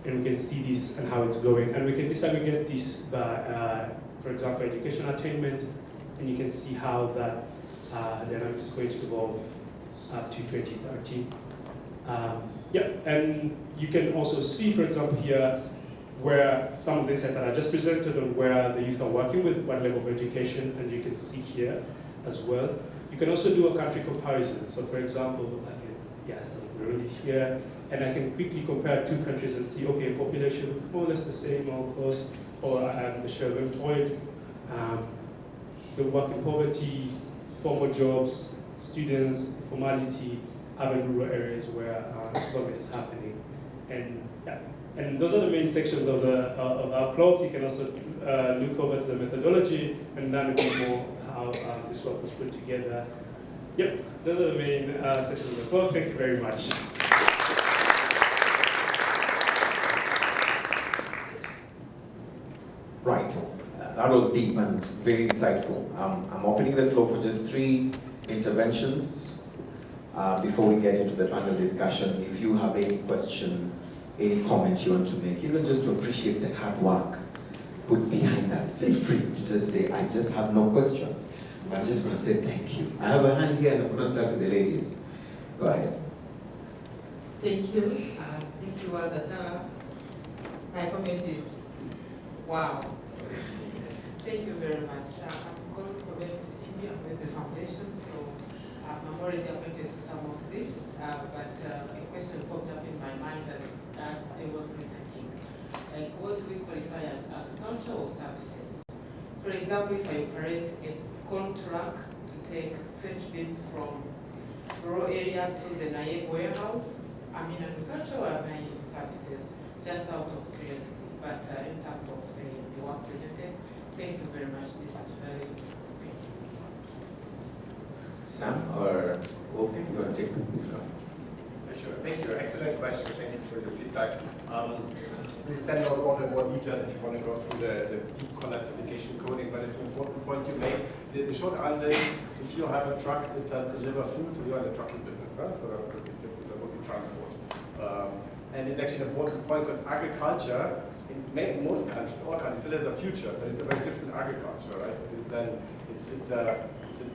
And we can see this and how it's going. And we can disaggregate this by, for example, education attainment, and you can see how that dynamics is going to evolve up to 2030. And you can also see, for example, here, where some of the insights that I just presented on where the youth are working with, what level of education, and you can see here as well. You can also do a country comparison. So for example, so Burundi here, and I can quickly compare 2 countries and see, okay, population more or less the same or close, or the share of employed, the work in poverty, formal jobs, students, informality, urban rural areas where employment is happening. And And those are the main sections of our club. You can also look over to the methodology and learn a bit more how this work was put together. Yep, those are the main sections of the club. Thank you very much. Right, that was deep and very insightful. I'm opening the floor for just 3 interventions before we get into the panel discussion. If you have any question, any comment you want to make, even just to appreciate the hard work put behind that, feel free to just say, I just have no question. I'm just going to say thank you. I have a hand here and I'm going to start with the ladies. Go ahead. Thank you. Thank you, Wanda. My comment is, wow. Thank you very much. I'm going to comment to Cindy. I'm with the foundation, so I'm already acquainted to some of this, but a question popped up in my mind as they were presenting. Like, what do we qualify as agriculture or services? For example, if I operate a coal truck to take French beans from rural area to the Naive warehouse, I'm in agriculture or am I in services? Just out of curiosity, but in terms of the work presented, thank you very much. This is very useful. Thank you. Sam or Wolfgang, you want to take it? Sure, thank you. Excellent question. Thank you for the feedback. Please send out all the more details if you want to go through the deep classification coding, but it's an important point you made. The short answer is, if you have a truck that does deliver food, you're in the trucking business, huh? So that's going to be simple, that would be transport. And it's actually an important point because agriculture, in most countries, all countries, still has a future, but it's a very different agriculture, right? It's an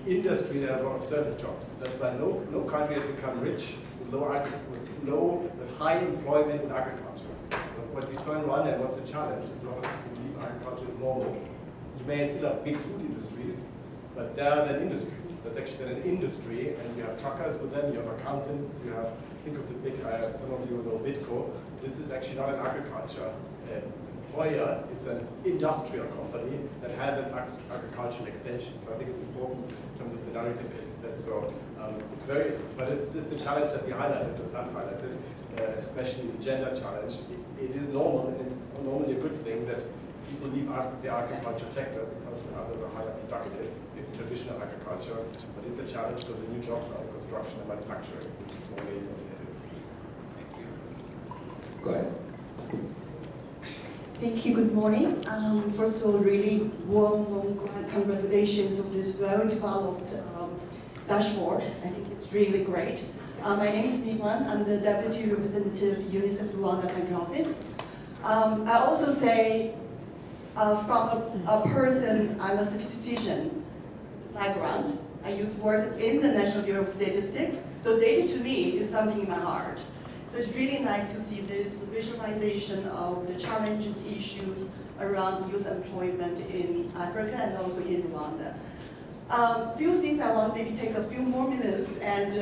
industry that has a lot of service jobs. That's why no country has become rich with high employment in agriculture. What we saw in Rwanda, and what's the challenge? A lot of people believe agriculture is normal. You may still have big food industries, but they are then industries. That's actually an industry, and you have truckers with them, you have accountants, you have, think of the big, some of you know Bitco. This is actually not an agriculture employer, it's an industrial company that has an agricultural extension. So I think it's important in terms of the narrative, as you said. So it's very, but this is the challenge that we highlighted, that Sam highlighted, especially the gender challenge. It is normal, and it's normally a good thing that people leave the agriculture sector because others are highly productive in traditional agriculture. But it's a challenge because the new jobs are in construction and manufacturing, which is normally what we do. Thank you. Go ahead. Thank you, good morning. First of all, really warm congratulations on this well-developed dashboard. I think it's really great. My name is Niwan. I'm the Deputy Representative UNICEF Rwanda Country Office. I also say, from a person, I'm a statistician background. I used to work in the National Bureau of Statistics, so data to me is something in my heart. So it's really nice to see this visualization of the challenges, issues around youth employment in Africa and also in Rwanda. Few things I want to maybe take a few more minutes and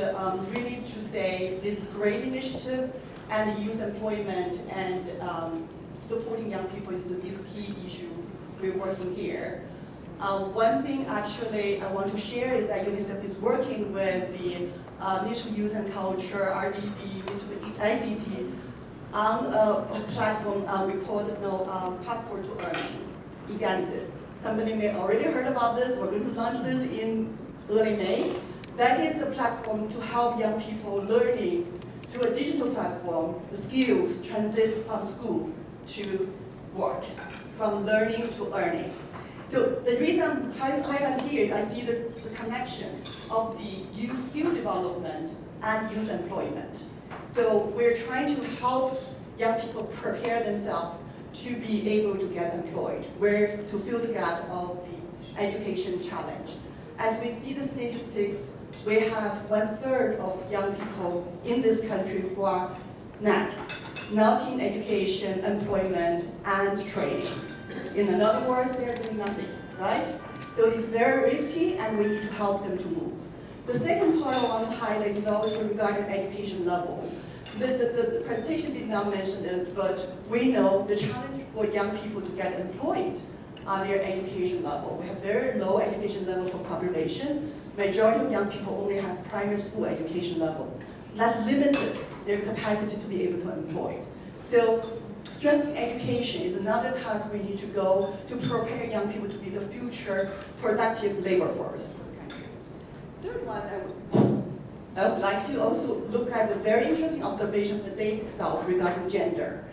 really to say this great initiative and youth employment and supporting young people is a key issue we're working here. One thing actually I want to share is that UNICEF is working with the Ministry of Youth and Culture, RDB, Ministry of ICT, on a platform we call Passport to Earning, Iganze. Somebody may already heard about this. We're going to launch this in early May. That is a platform to help young people learning through a digital platform, the skills transit from school to work, from learning to earning. So the reason I'm highlighting here is I see the connection of the youth skill development and youth employment. So we're trying to help young people prepare themselves to be able to get employed, where to fill the gap of the education challenge. As we see the statistics, we have 1/3 of young people in this country who are not in education, employment, and training. In other words, they're doing nothing, right? So it's very risky, and we need to help them to move. The second part I want to highlight is also regarding education level. The presentation did not mention it, but we know the challenge for young people to get employed are their education level. We have very low education level for population. Majority of young people only have primary school education level. That limited their capacity to be able to employ. So strengthening education is another task we need to go to prepare young people to be the future productive labor force for the country. Third one, I would like to also look at the very interesting observation of the data itself regarding gender.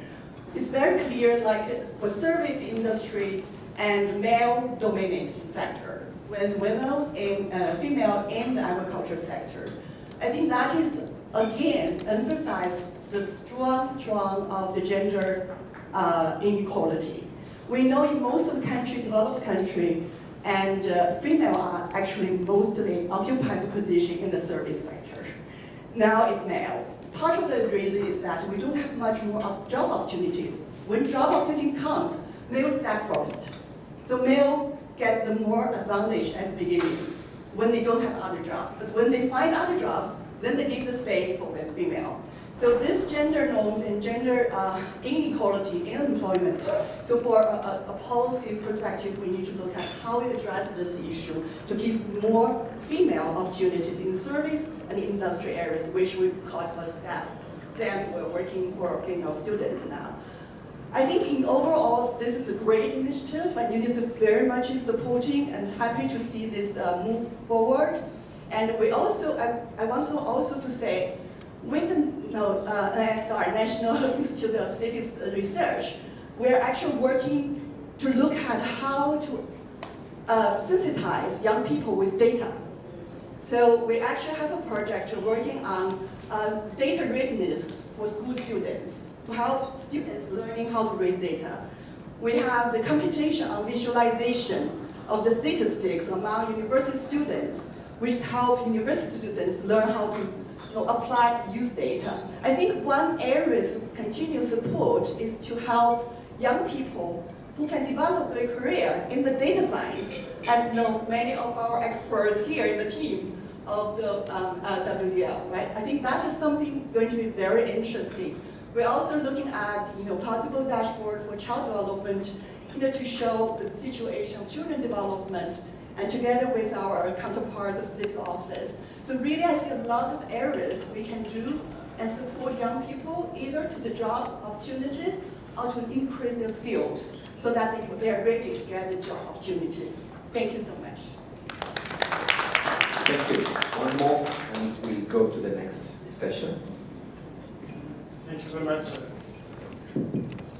It's very clear, like for service industry and male-dominated sector, when women and female in the agriculture sector. I think that is, again, emphasize the strong of the gender inequality. We know in most of the country, developed country, and female are actually mostly occupy the position in the service sector. Now it's male. Part of the reason is that we don't have much more job opportunities. When job opportunity comes, male step first. So male get the more advantage at the beginning when they don't have other jobs. But when they find other jobs, then they give the space for the female. So this gender norms and gender inequality in employment. So for a policy perspective, we need to look at how we address this issue to give more female opportunities in service and industry areas, which we call STEM. STEM, we're working for female students now. I think in overall, this is a great initiative, and UNICEF very much is supporting and happy to see this move forward. And we also, I want to also to say, with the NISR, National Institute of Statistics Research, we're actually working to look at how to sensitize young people with data. So we actually have a project working on data readiness for school students, to help students learning how to read data. We have the computation on visualization of the statistics among university students, which help university students learn how to apply, use data. I think one area of continuous support is to help young people who can develop a career in the data science, as many of our experts here in the team of the WDL, right? I think that is something going to be very interesting. We're also looking at possible dashboard for child development, to show the situation of children development, and together with our counterparts of state office. So really I see a lot of areas we can do and support young people either to the job opportunities or to increase their skills so that they are ready to get the job opportunities. Thank you so much. Thank you. One more and we'll go to the next session. Thank you very much.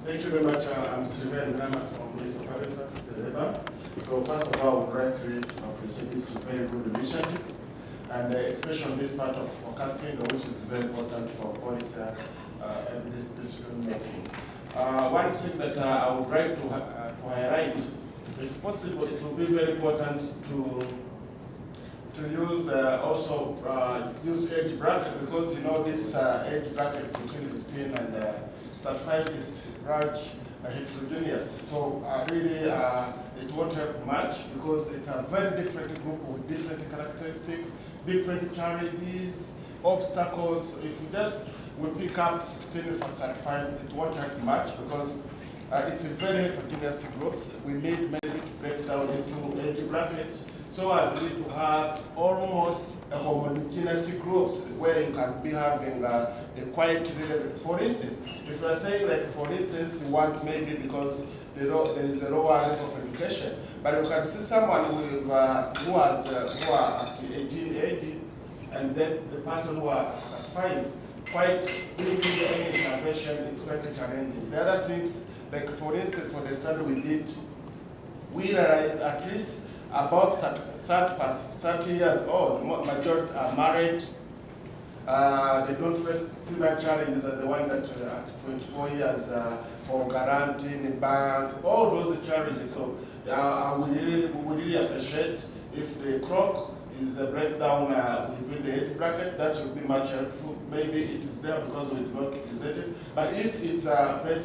Thank you very much. I'm Sylvain Zama from Minister of Labor. So first of all, I would like to appreciate this very good initiative, and especially this part of forecasting, which is very important for policy and this decision making. One thing that I would like to highlight, if possible, it will be very important to use use age bracket, because this age bracket between 15 and 35 is large heterogeneous. So really it won't help much, because it's a very different group with different characteristics, different challenges, obstacles. If we pick up 15 for 35, it won't help much, because it's a very heterogeneous groups. We need maybe to break down into age brackets, so as to have almost a homogeneous groups where you can be having a quite relevant. For instance, if you are saying, like, for instance, you want maybe because there is a lower level of education, but you can see someone who are at 18, 80, and then the person who are at 5, quite doing any intervention, it's quite challenging. The other things, like for instance, for the study we did, we realized at least about 30 years old, majority are married. They don't face similar challenges as the one that at 24 years for guaranteeing a bank, all those challenges. So we really appreciate if the clock is a breakdown within the age bracket, that would be much helpful. Maybe it is there because we did not present it. But if it's the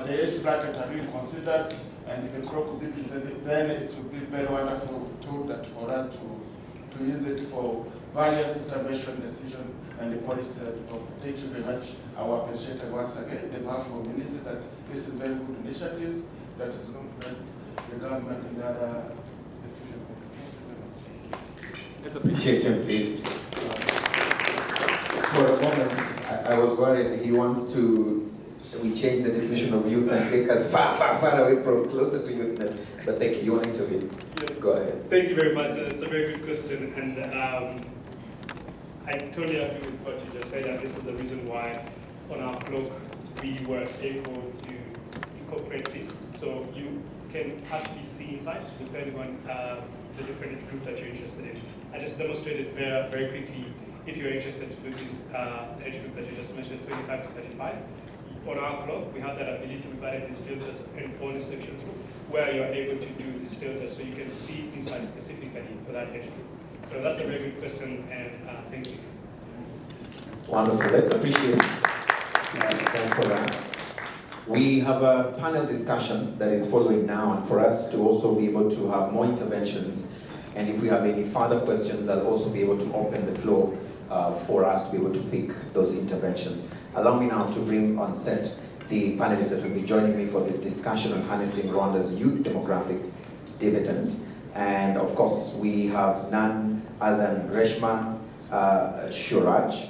age bracket are really considered and the clock will be presented, then it would be very wonderful tool that for us to use it for various intervention decision and the policy development. Thank you very much. I will appreciate it once again the behalf of the minister that this is very good initiatives that is going to help the government in other decision making. Let's appreciate him, please. For a moment, I was worried he wants to we change the definition of youth and take us far, far, far away from closer to youth. But thank you. You want to intervene? Yes. Go ahead. Thank you very much. It's a very good question, and I totally agree with what you just said. And this is the reason why on our blog we were able to incorporate this, so you can actually see insights depending on the different group that you're interested in. I just demonstrated very, very quickly. If you're interested to do the age group that you just mentioned, 25 to 35, on our blog, we have that ability. We've added these filters in bonus sections where you're able to do these filters so you can see insights specifically for that age group. So that's a very good question, and thank you. Wonderful. Let's appreciate thanks for that. We have a panel discussion that is following now, and for us to also be able to have more interventions, and if we have any further questions, I'll also be able to open the floor for us to be able to pick those interventions. Allow me now to bring on set the panelists that will be joining me for this discussion on harnessing Rwanda's youth demographic dividend. And of course, we have none other than Reshma Shuraj,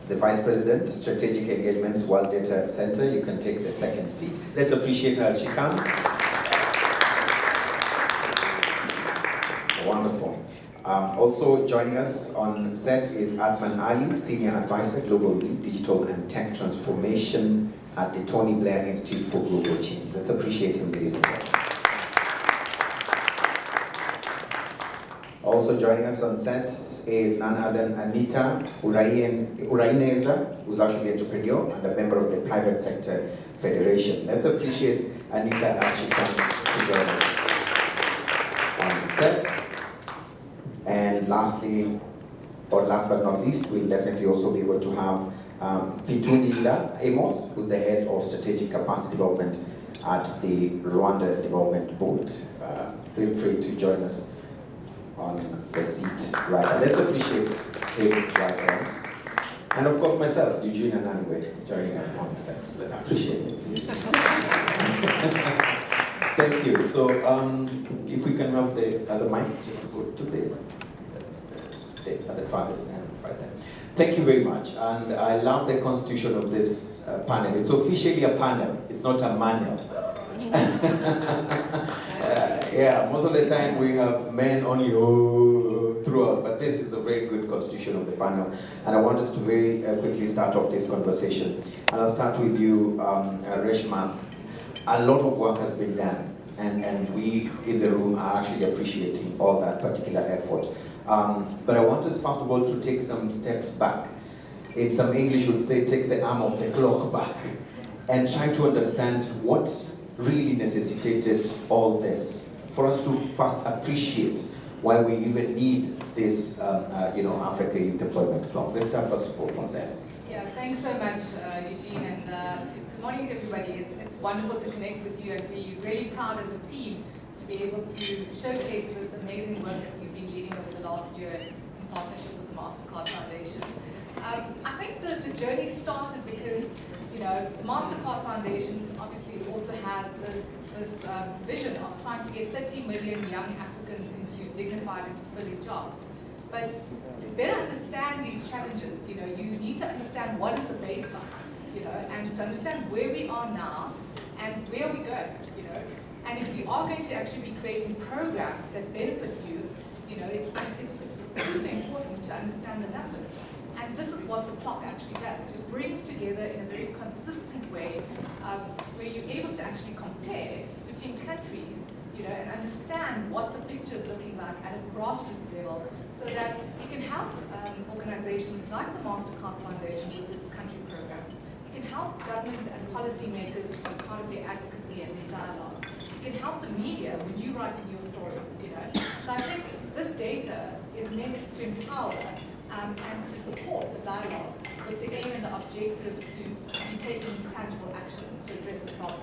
the Vice President, Strategic Engagements, World Data Center. You can take the second seat. Let's appreciate her as she comes. Wonderful. Also joining us on set is Atman Ali, Senior Advisor, Global Lead, Digital and Tech Transformation at the Tony Blair Institute for Global Change. Let's appreciate him, ladies and gentlemen. Also joining us on set is none other than Anita Uraineza, who's actually an entrepreneur and a member of the Private Sector Federation. Let's appreciate Anita as she comes to join us on set. And lastly, or last but not least, we'll definitely also be able to have Fitunila Amos, who's the head of strategic capacity development at the Rwanda Development Board. Feel free to join us on the seat right now. Let's appreciate him right there. And of course myself, Eugene Anangwe, joining us on the set. Let's appreciate it. Thank you. So if we can have the other mic, just go to the at the farthest end right there. Thank you very much. And I love the constitution of this panel. It's officially a panel. It's not a manual. Yeah, most of the time we have men only throughout, but this is a very good constitution of the panel. And I want us to very quickly start off this conversation. And I'll start with you, Reshma. A lot of work has been done, and we in the room are actually appreciating all that particular effort. But I want us, first of all, to take some steps back. In some English would say, take the arm of the clock back, and try to understand what really necessitated all this, for us to first appreciate why we even need this, Africa Youth Employment Block. Let's start first of all from there. Yeah, thanks so much, Eugene, and good morning to everybody. It's wonderful to connect with you, and we're really proud as a team to be able to showcase this amazing work that we've been leading over the last year in partnership with the MasterCard Foundation. I think the journey started because, the MasterCard Foundation obviously also has this vision of trying to get 30 million young Africans into dignified and fulfilling jobs. But to better understand these challenges, you need to understand what is the baseline, and to understand where we are now and where we go, And if we are going to actually be creating programs that benefit youth, it's super important to understand the numbers. And this is what the clock actually does. It brings together in a very consistent way where you're able to actually compare between countries, and understand what the picture is looking like at a grassroots level, so that you can help organizations like the MasterCard Foundation with its country programs. You can help governments and policymakers as part of their advocacy and their dialogue. You can help the media when you're writing your stories, So I think this data is meant to empower and to support the dialogue with the aim and the objective to be taking tangible action to address the problem.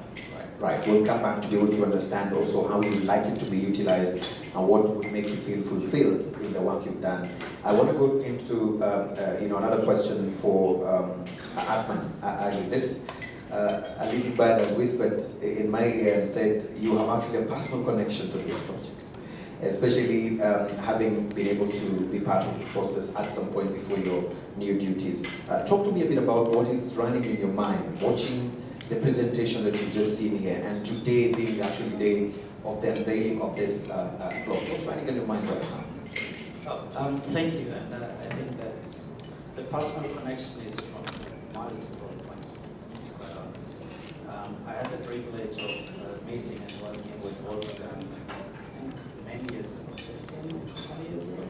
Right. We'll come back to be able to understand also how you would like it to be utilized and what would make you feel fulfilled in the work you've done. I want to go into another question for Atman. This a little bird has whispered in my ear and said you have actually a personal connection to this project, especially having been able to be part of the process at some point before your new duties. Talk to me a bit about what is running in your mind, watching the presentation that you've just seen here, and today being the actual day of the unveiling of this blog. What's running in your mind right now? Thank you, and I think that the personal connection is from multiple points of view, quite honest. I had the privilege of meeting and working with Wolfgang, I think many years ago, 15, 20 years ago.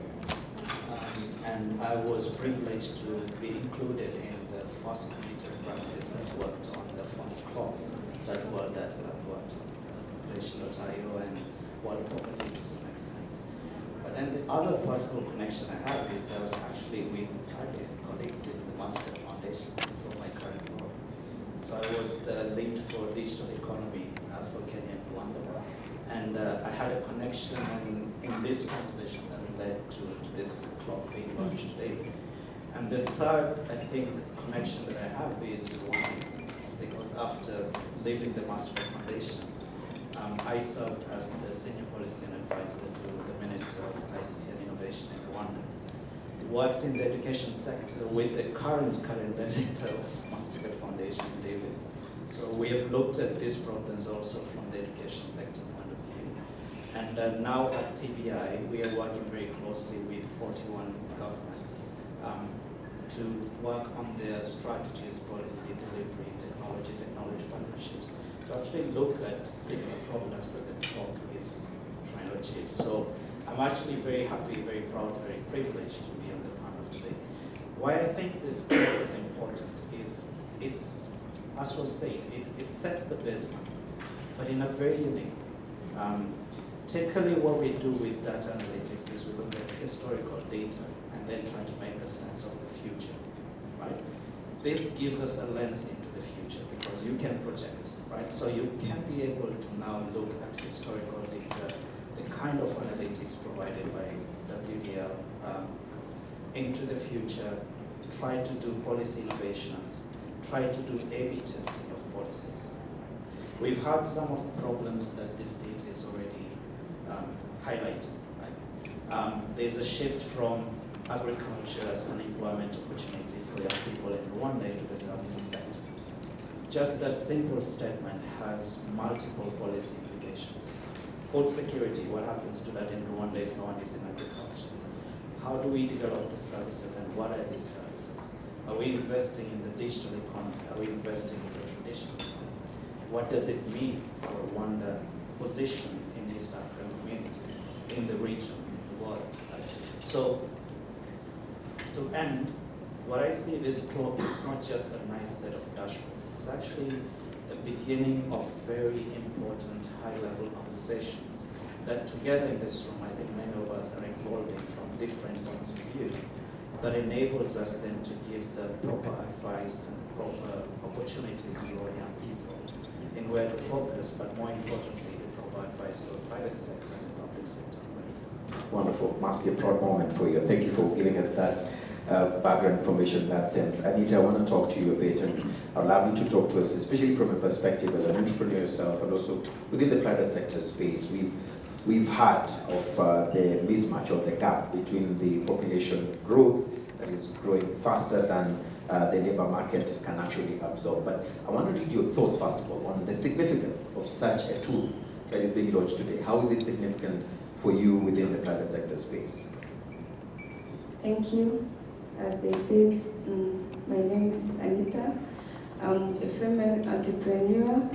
And I was privileged to be included in the first committee of practice that worked on the first clause that World Data Lab worked on, Relation.io and World Property to some extent. But then the other personal connection I have is I was actually with target colleagues in the Master Foundation for my current role. So I was the lead for digital economy for Kenya and Rwanda. And I had a connection in this conversation that led to this club being launched today. And the third, I think, connection that I have is Rwanda, because after leaving the Master Foundation, I served as the senior policy and advisor to the Minister of ICT and Innovation in Rwanda. Worked in the education sector with the current director of Mastercard Foundation, David. So we have looked at these problems also from the education sector point of view. And now at TBI, we are working very closely with 41 governments to work on their strategies, policy, delivery, technology partnerships, to actually look at similar problems that the talk is trying to achieve. So I'm actually very happy, very proud, very privileged to be on the panel today. Why I think this talk is important is as was said, it sets the baseline, but in a very unique way. Typically what we do with data analytics is we look at historical data and then try to make a sense of the future, right? This gives us a lens into the future because you can project, right? So you can be able to now look at historical data, the kind of analytics provided by WDL into the future, try to do policy innovations, try to do A/B testing of policies. Right? We've had some of the problems that this data is already highlighted. Right? There's a shift from agriculture as an employment opportunity for young people in Rwanda to the services sector. Just that simple statement has multiple policy implications. Food security, what happens to that in Rwanda if no one is in agriculture? How do we develop the services and what are these services? Are we investing in the digital economy? Are we investing in the traditional economy? What does it mean for Rwanda's position in East African community, in the region, in the world? Right? So, to end, what I see this talk is not just a nice set of dashboards. It's actually the beginning of very important high-level conversations that together in this room, I think many of us are involved in from different points of view, that enables us then to give the proper advice and the proper opportunities to our young people in where to focus, but more importantly, the proper advice to the private sector and the public sector. Wonderful. Must be a proud moment for you. Thank you for giving us that background information in that sense. Anita, I want to talk to you a bit, and I'd love you to talk to us, especially from a perspective as an entrepreneur yourself, and also within the private sector space. We've heard of the mismatch or the gap between the population growth that is growing faster than the labor market can actually absorb. But I want to read your thoughts, first of all, on the significance of such a tool that is being launched today. How is it significant for you within the private sector space? Thank you. As they said, my name is Anita. I'm a female entrepreneur.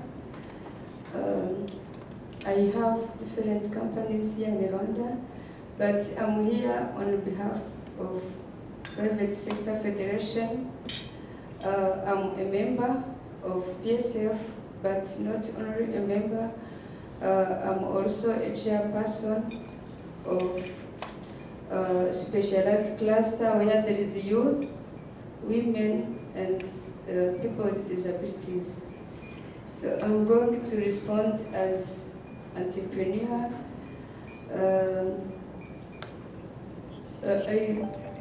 I have different companies here in Rwanda, but I'm here on behalf of Private Sector Federation. I'm a member of PSF, but not only a member, I'm also a chairperson of specialized cluster where there is youth, women, and people with disabilities. So I'm going to respond as entrepreneur.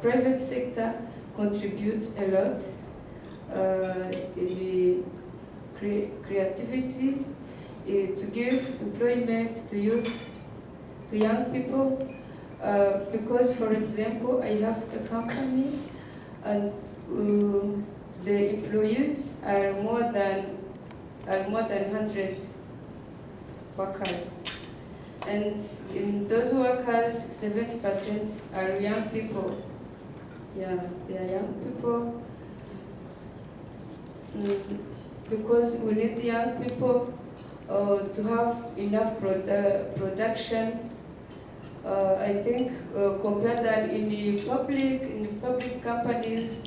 Private sector contributes a lot in the creativity, to give employment to youth, to young people. Because, for example, I have a company and the employees are more than are more than 100 workers. And in those workers, 70% are young people. Yeah, they are young people. Because we need young people to have enough production. I think compared that in the public companies,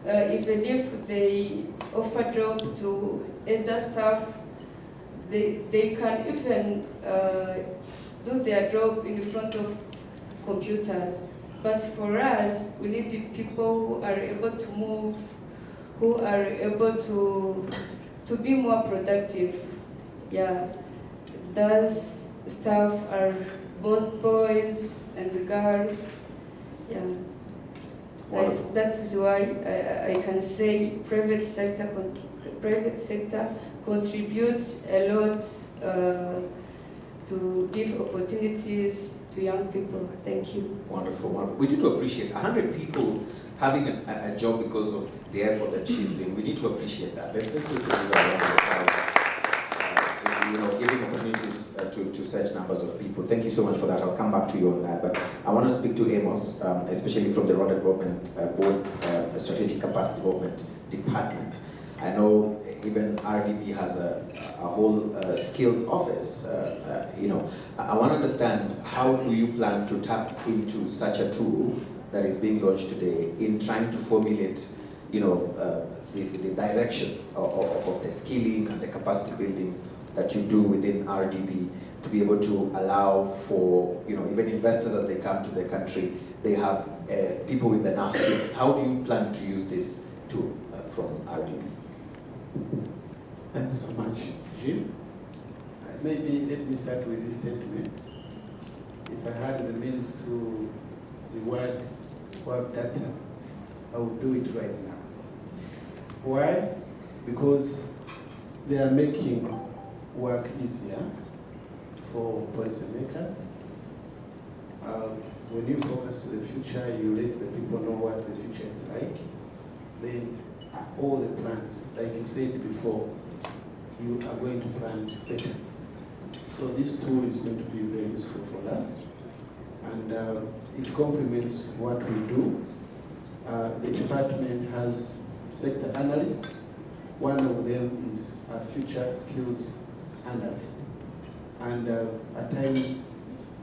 even if they offer jobs to elder staff, they can even do their job in front of computers. But for us, we need the people who are able to move, who are able to be more productive. Yeah, those staff are both boys and girls. Yeah, that is why I can say private sector contributes a lot to give opportunities to young people. Thank you. Wonderful, wonderful. We need to appreciate 100 people having a job because of the effort that she's doing. We need to appreciate that. Let's just give her a round of applause. Giving opportunities to such numbers of people. Thank you so much for that. I'll come back to you on that. But I want to speak to Amos, especially from the Rwanda Development Board, Strategic Capacity Development Department. I know even RDB has a whole skills office. I want to understand, how do you plan to tap into such a tool that is being launched today in trying to formulate, the direction of the skilling and the capacity building that you do within RDB to be able to allow for, even investors as they come to the country, they have people with enough skills. How do you plan to use this tool from RDB? Thank you so much, Jim. Maybe let me start with this statement. If I had the means to reward work data, I would do it right now. Why? Because they are making work easier for policymakers. When you focus to the future, you let the people know what the future is like. Then all the plans, like you said before, you are going to plan better. So this tool is going to be very useful for us, and it complements what we do. The department has sector analysts. One of them is a future skills analyst. And at times,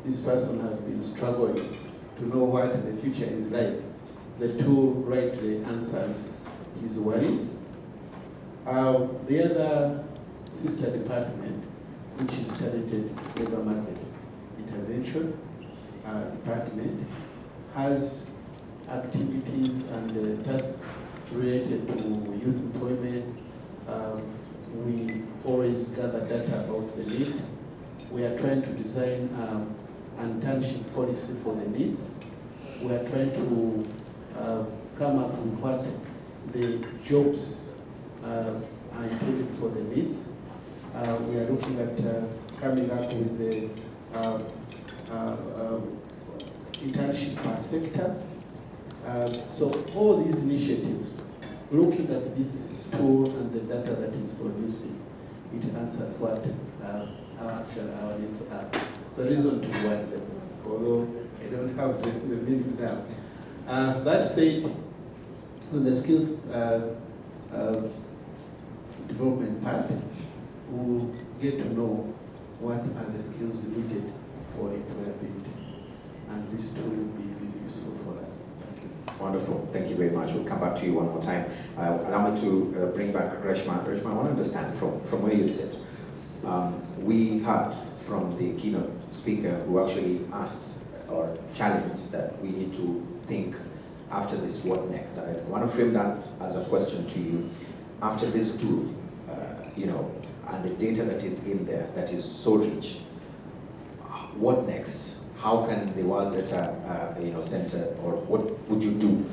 this person has been struggling to know what the future is like. The tool rightly answers his worries. The other sister department, which is Talented Labor Market Intervention department, has activities and tasks related to youth employment. We always gather data about the need. We are trying to design an internship policy for the needs. We are trying to come up with what the jobs are intended for the needs. We are looking at coming up with the internship per sector. So all these initiatives, looking at this tool and the data that is producing, it answers what our needs are. The reason to want them, although I don't have the means now. That said, on the skills development part, we'll get to know what are the skills needed for employability. And this tool will be very useful for us. Thank you. Wonderful. Thank you very much. We'll come back to you one more time. Allow me to bring back Reshma. Reshma, I want to understand from where you sit. We heard from the keynote speaker who actually asked or challenged that we need to think after this, what next? I want to frame that as a question to you. After this tool, and the data that is in there, that is so rich, what next? How can the World Data Center, or what would you do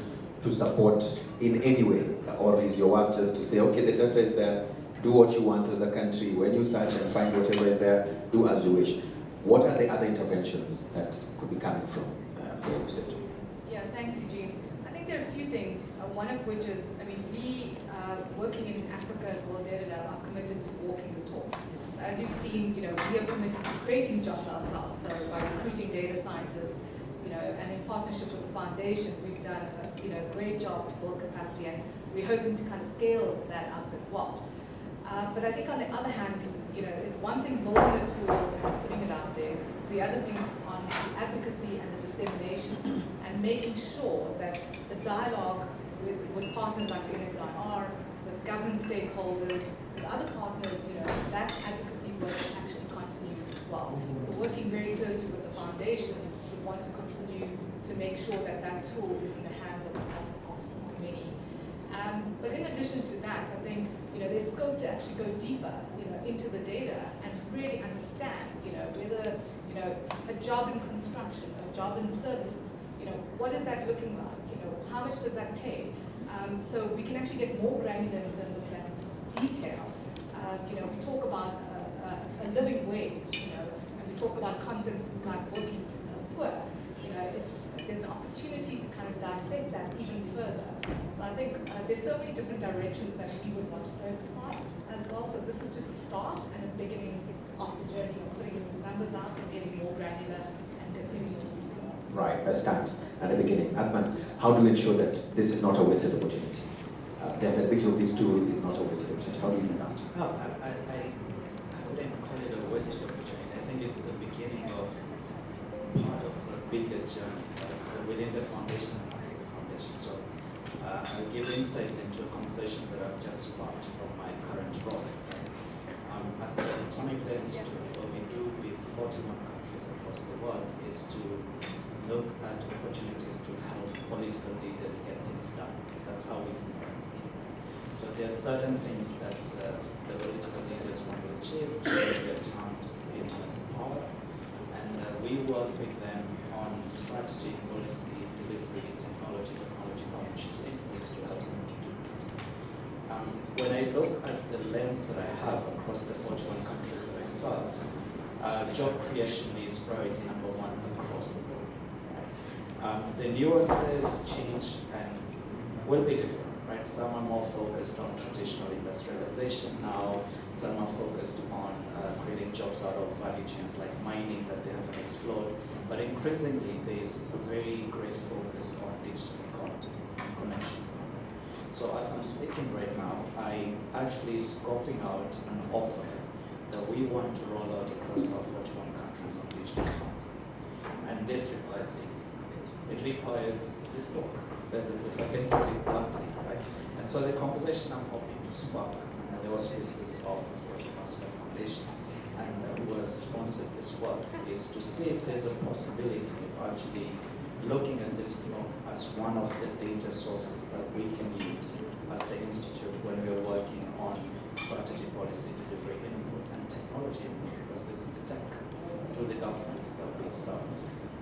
to support in any way? Or is your work just to say, okay, the data is there, do what you want as a country, when you search and find whatever is there, do as you wish. What are the other interventions that could be coming from where you sit? Yeah, thanks, Eugene. I think there are a few things, one of which is, I mean, we working in Africa as World Data Lab are committed to walking the talk. So as you've seen, we are committed to creating jobs ourselves. So by recruiting data scientists, and in partnership with the foundation, we've done a great job to build capacity, and we're hoping to kind of scale that up as well. But I think on the other hand, it's one thing building a tool and putting it out there. It's the other thing on the advocacy and the dissemination, and making sure that the dialogue with partners like the NSIR, with government stakeholders, with other partners, that advocacy work actually continues as well. So working very closely with the foundation, we want to continue to make sure that that tool is in the hands of many. But in addition to that, I think there's scope to actually go deeper, into the data and really understand, whether a job in construction, a job in services, what is that looking like? How much does that pay? So we can actually get more granular in terms of that detail. We talk about a living wage, and we talk about concepts like working poor. There's an opportunity to kind of dissect that even further. So I think there's so many different directions that we would want to focus on as well. So this is just the start and the beginning of the journey of putting numbers out and getting more granular and getting more detail. Right, a start at the beginning. Atman, how do we ensure that this is not a wasted opportunity? The availability of this tool is not a wasted opportunity. How do you do that? No, I wouldn't call it a wasted opportunity. I think it's the beginning of part of a bigger journey, right? Within the foundation and outside the foundation. So I'll give insights into a conversation that I've just sparked from my current role. Right? At the Atomic Day Institute, what we do with 41 countries across the world is to look at opportunities to help political leaders get things done. That's how we see it. So there are certain things that the political leaders want to achieve during their times in power, and we work with them on strategy, policy, delivery, technology partnerships in place to help them to do that. When I look at the lens that I have across the 41 countries that I serve, job creation is priority number one across the board. Right? The nuances change and will be different. Right? Some are more focused on traditional industrialization now, some are focused on creating jobs out of value chains like mining that they haven't explored, but increasingly there's a very great focus on digital economy and connections around that. So as I'm speaking right now, I'm actually scoping out an offer that we want to roll out across our 41 countries on digital economy. And this requires it. It requires this work. If I can put it bluntly, right? And so the conversation I'm hoping to spark under the auspices of course, the Master Foundation, and who has sponsored this work, is to see if there's a possibility of actually looking at this block as one of the data sources that we can use as the Institute when we're working on strategy, policy, delivery inputs, and technology input, because this is tech to the governments that we serve.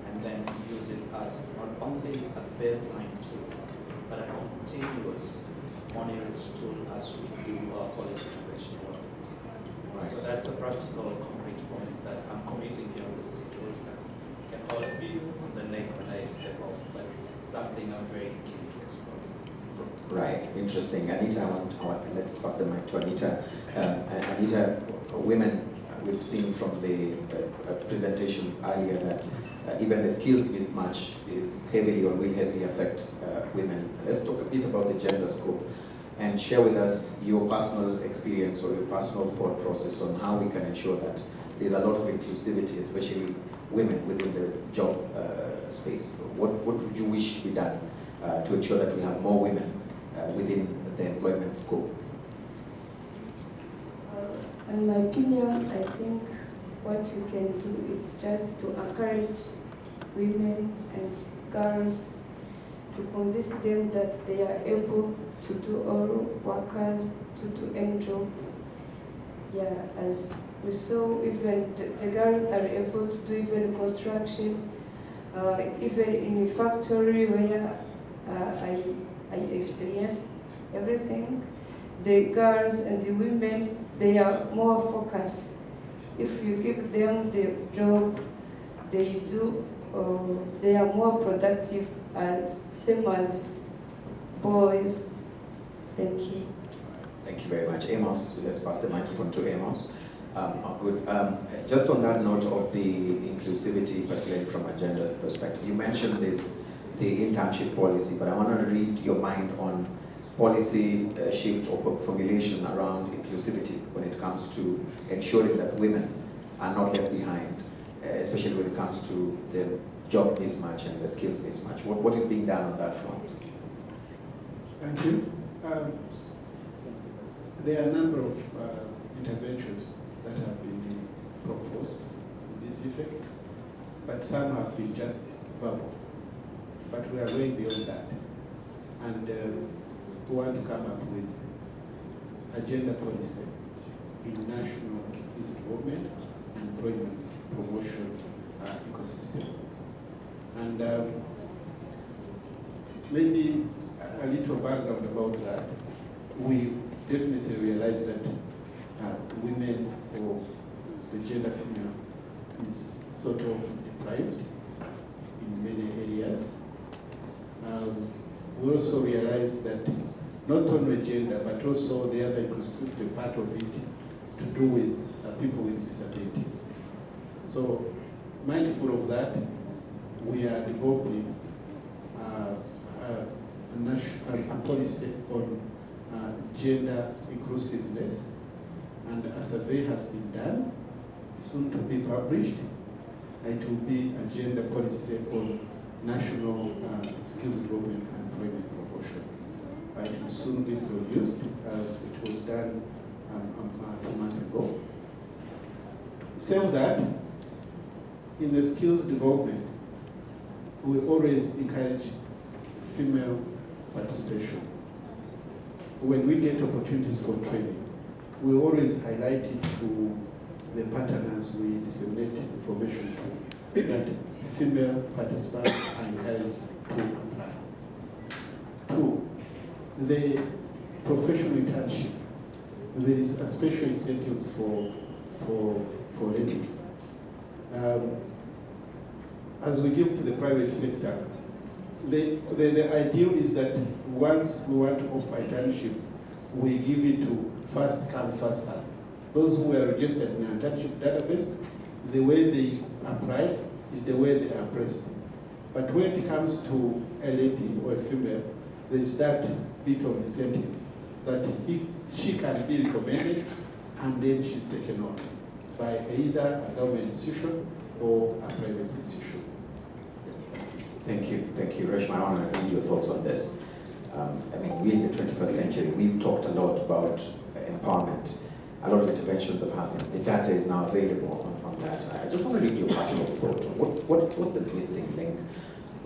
And then use it as not only a baseline tool, but a continuous monitoring tool as we do our policy innovation work. Right. So that's a practical, concrete point that I'm committing here on the stage. We can all be on the neck when I step off, but something I'm very keen to explore. Right, interesting. Anita, let's pass the mic to Anita. Anita, women, we've seen from the presentations earlier that even the skills mismatch will heavily affect women. Let's talk a bit about the gender scope and share with us your personal experience or your personal thought process on how we can ensure that there's a lot of inclusivity, especially women within the job space. What would you wish to be done to ensure that we have more women within the employment scope? In my opinion, I think what you can do is just to encourage women and girls to convince them that they are able to do all workers, to do any job. Yeah, as we saw, even the girls are able to do even construction, even in a factory where I experienced everything. The girls and the women, they are more focused. If you give them the job, they do, they are more productive, and same as boys. Thank you. Thank you very much. Amos, let's pass the microphone to Amos. Good. Just on that note of the inclusivity, particularly from a gender perspective, you mentioned this, the internship policy, but I want to read your mind on policy shift or formulation around inclusivity when it comes to ensuring that women are not left behind, especially when it comes to the job mismatch and the skills mismatch. What is being done on that front? Thank you. There are a number of interventions that have been proposed in this effect, but some have been just verbal. But we are going beyond that. And we want to come up with a gender policy in national skills development and employment promotion ecosystem. And maybe a little background about that. We definitely realize that women or the gender female is sort of deprived in many areas. We also realize that not only gender, but also the other inclusivity part of it to do with people with disabilities. So, mindful of that, we are developing a policy on gender inclusiveness, and a survey has been done, soon to be published. It will be a gender policy on national skills development and employment promotion. It will soon be produced. It was done 2 months ago. So that in the skills development, we always encourage female participation. When we get opportunities for training, we always highlight it to the partners we disseminate information to, that female participants are encouraged to apply. 2, the professional internship. There is a special incentives for ladies. As we give to the private sector, the ideal is that once we want to offer internship, we give it to first come, first serve. Those who are registered in an internship database, the way they apply is the way they are pressed. But when it comes to a lady or a female, there is that bit of incentive that she can be recommended and then she's taken on by either a government institution or a private institution. Thank you, Reshma. I want to read your thoughts on this. I mean, we in the 21st century, we've talked a lot about empowerment. A lot of interventions have happened. The data is now available on that. I just want to read your personal thought. What's the missing link,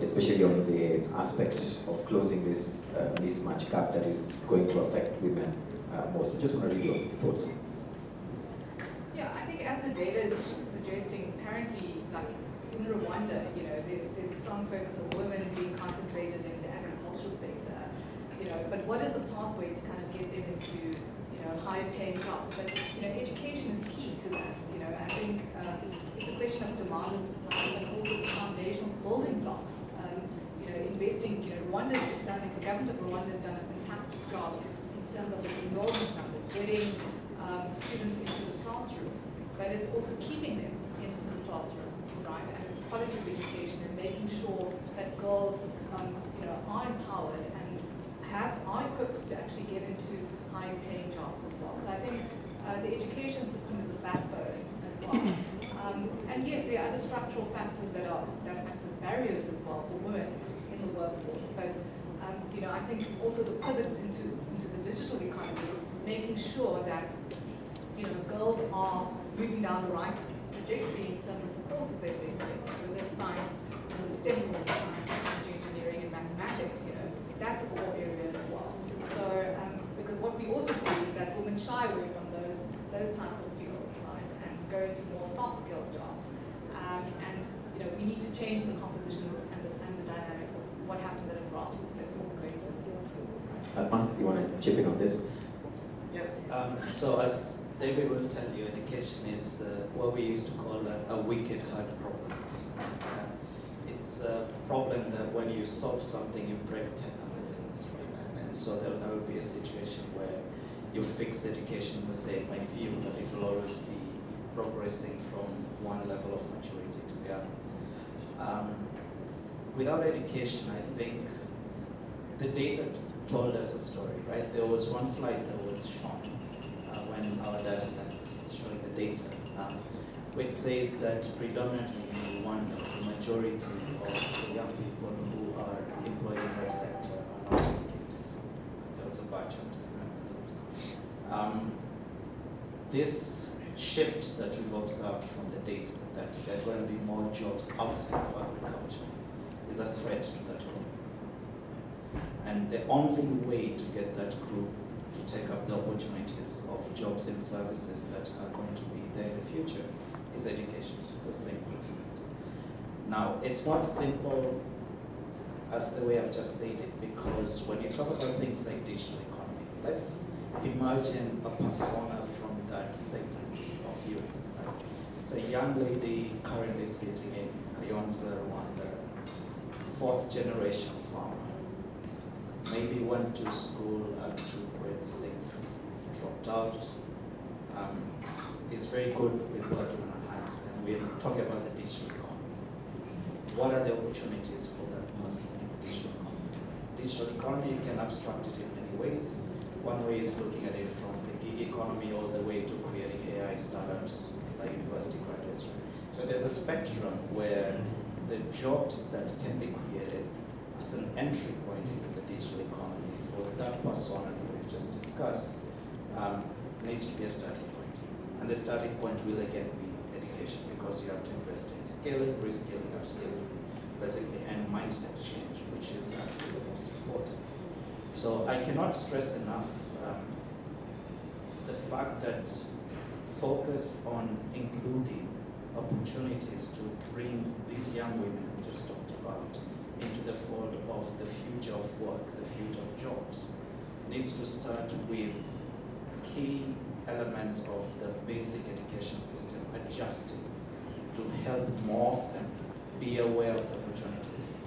especially on the aspect of closing this mismatch gap that is going to affect women most? I just want to read your thoughts. Yeah, I think as the data is suggesting, currently, like in Rwanda, there's a strong focus on women being concentrated in the agricultural sector, but what is the pathway to kind of get them into, high-paying jobs? But, education is key to that, I think it's a question of demand and supply, but also the foundational building blocks. Investing, the government of Rwanda has done a fantastic job in terms of its enrollment numbers, getting students into the classroom, but it's also keeping them into the classroom, right? And it's quality of education and making sure that girls, are empowered and are equipped to actually get into high-paying jobs as well. So I think the education system is a backbone as well. And yes, there are other structural factors that act as barriers as well for women in the workforce. But I think also the pivot into the digital economy, making sure that girls are moving down the right trajectory in terms of the courses that they select, whether it's science, the STEM courses, science, technology, engineering, and mathematics. That's a core area as well. So, because what we also see is that women shy away from those types of fields, right, and go into more soft-skilled jobs. And we need to change the composition and the dynamics of what happens at a grassroots level going to the system. Atman, you want to chip in on this? Yeah. So as David will tell you, education is what we used to call a wicked hard problem. It's a problem that when you solve something, you break 10 other things. Right? And so there'll never be a situation where you fix education per se, my view, that it will always be progressing from one level of maturity to the other. Without education, I think the data told us a story, right? There was one slide that was shown when our data scientist was showing the data, which says that predominantly in Rwanda, the majority of the young people who are employed in that sector are not educated. There was a bar chart, I remember that. This shift that we've observed from the data, that there are going to be more jobs outside of agriculture, is a threat to that group. And the only way to get that group to take up the opportunities of jobs and services that are going to be there in the future is education. It's as simple as that. Now, it's not simple as the way I've just said it, because when you talk about things like digital economy, let's imagine a persona from that segment of youth. Right? It's a young lady currently sitting in Kayonza, Rwanda, 4th generation farmer. Maybe went to school up to grade 6, dropped out, is very good with working on her hands, and we're talking about the digital economy. What are the opportunities for that person in the digital economy? Digital economy can abstract it in many ways. One way is looking at it from the gig economy all the way to creating AI startups like university graduates. So there's a spectrum where the jobs that can be created as an entry point into the digital economy for that persona that we've just discussed needs to be a starting point. And the starting point will again be education, because you have to invest in scaling, reskilling, upskilling, basically, and mindset change, which is actually the most important. So I cannot stress enough the fact that focus on including opportunities to bring these young women we just talked about into the fold of the future of work, the future of jobs, needs to start with key elements of the basic education system adjusting to help more of them be aware of the opportunities.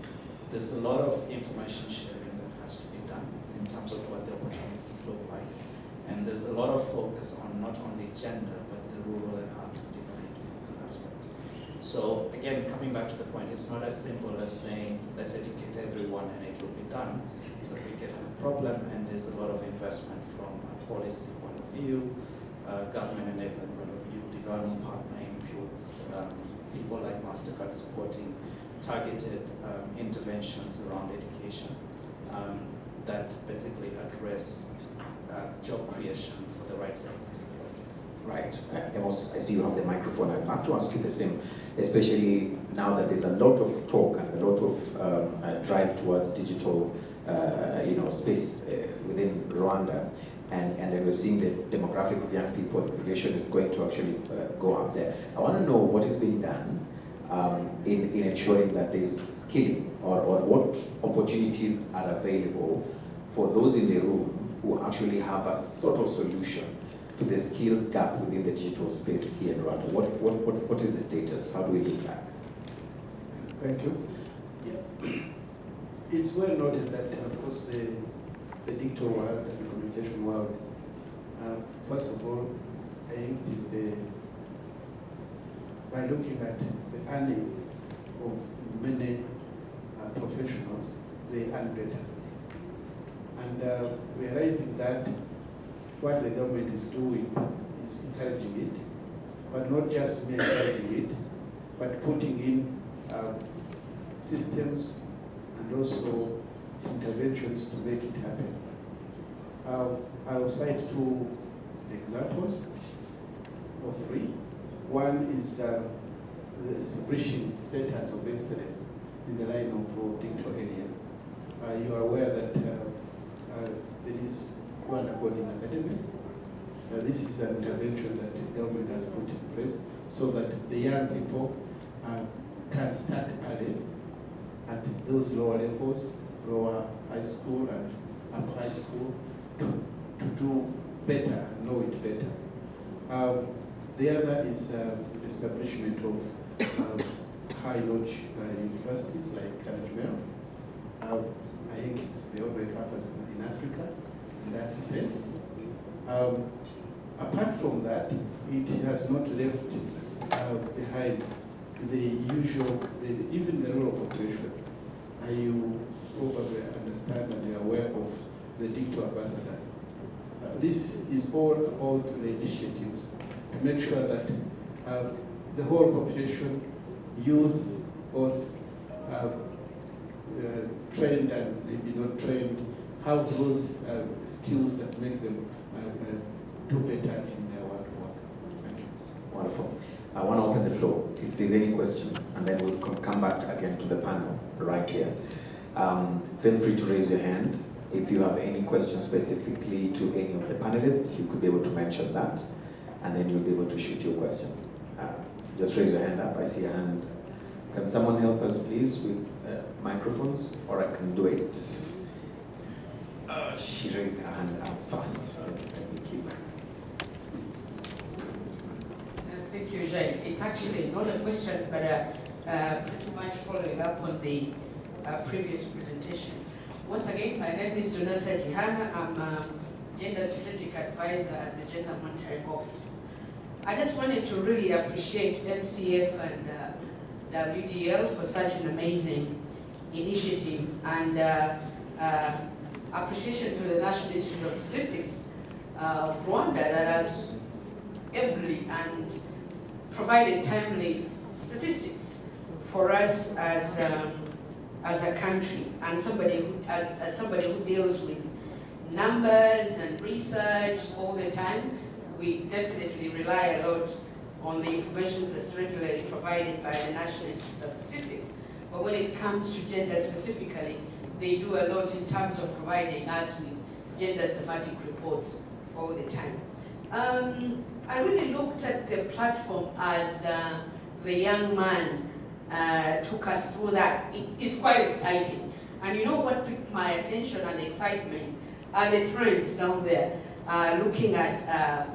There's a lot of information sharing that has to be done in terms of what the opportunities look like. And there's a lot of focus on not only gender, but the rural and urban divide aspect. So again, coming back to the point, it's not as simple as saying, let's educate everyone and it will be done. It's a big problem, and there's a lot of investment from a policy point of view, government enablement point of view, development partner inputs, people like MasterCard supporting targeted interventions around education that basically address job creation for the right segments in the right. Right. Amos, I see you have the microphone. I'd like to ask you the same, especially now that there's a lot of talk and a lot of drive towards digital space within Rwanda, and we're seeing the demographic of young people, the population is going to actually go up there. I want to know what is being done in ensuring that there's skilling, or what opportunities are available for those in the room who actually have a sort of solution to the skills gap within the digital space here in Rwanda. What is the status? How do we look like? Thank you. Yeah. It's well noted that, of course, the digital world and the communication world, first of all, I think it is by looking at the earning of many professionals, they earn better. And realizing that what the government is doing is encouraging it, but not just encouraging it, but putting in systems and also interventions to make it happen. I will cite 2 examples, or 3. One is the establishing centers of excellence in the line of digital area. You are aware that there is Rwanda Coding Academy. This is an intervention that the government has put in place so that the young people can start early at those lower levels, lower high school and upper high school, to do better, know it better. The other is establishment of high-notch universities like Canada. I think it's the only campus in Africa in that space. Apart from that, it has not left behind the usual, even the rural population. You probably understand and you're aware of the digital ambassadors. This is all about the initiatives to make sure that the whole population, youth, both trained and maybe not trained, have those skills that make them do better in their work. Thank you. Wonderful. I want to open the floor if there's any question, and then we'll come back again to the panel right here. Feel free to raise your hand. If you have any questions specifically to any of the panelists, you could be able to mention that, and then you'll be able to shoot your question. Just raise your hand up. I see a hand. Can someone help us, please, with microphones, or I can do it? She raised her hand up fast. Let me keep. Thank you, Jane. It's actually not a question, but pretty much following up on the previous presentation. Once again, my name is Donata Jihana. I'm a Gender Strategic Advisor at the Gender Monitoring Office. I just wanted to really appreciate MCF and WDL for such an amazing initiative, and appreciation to the National Institute of Statistics of Rwanda that has ably and provided timely statistics for us as a country, and as somebody who deals with numbers and research all the time. We definitely rely a lot on the information that's regularly provided by the National Institute of Statistics. But when it comes to gender specifically, they do a lot in terms of providing us with gender thematic reports all the time. I really looked at the platform as the young man took us through that. It's quite exciting. And you know what piqued my attention and excitement are the trends down there, looking at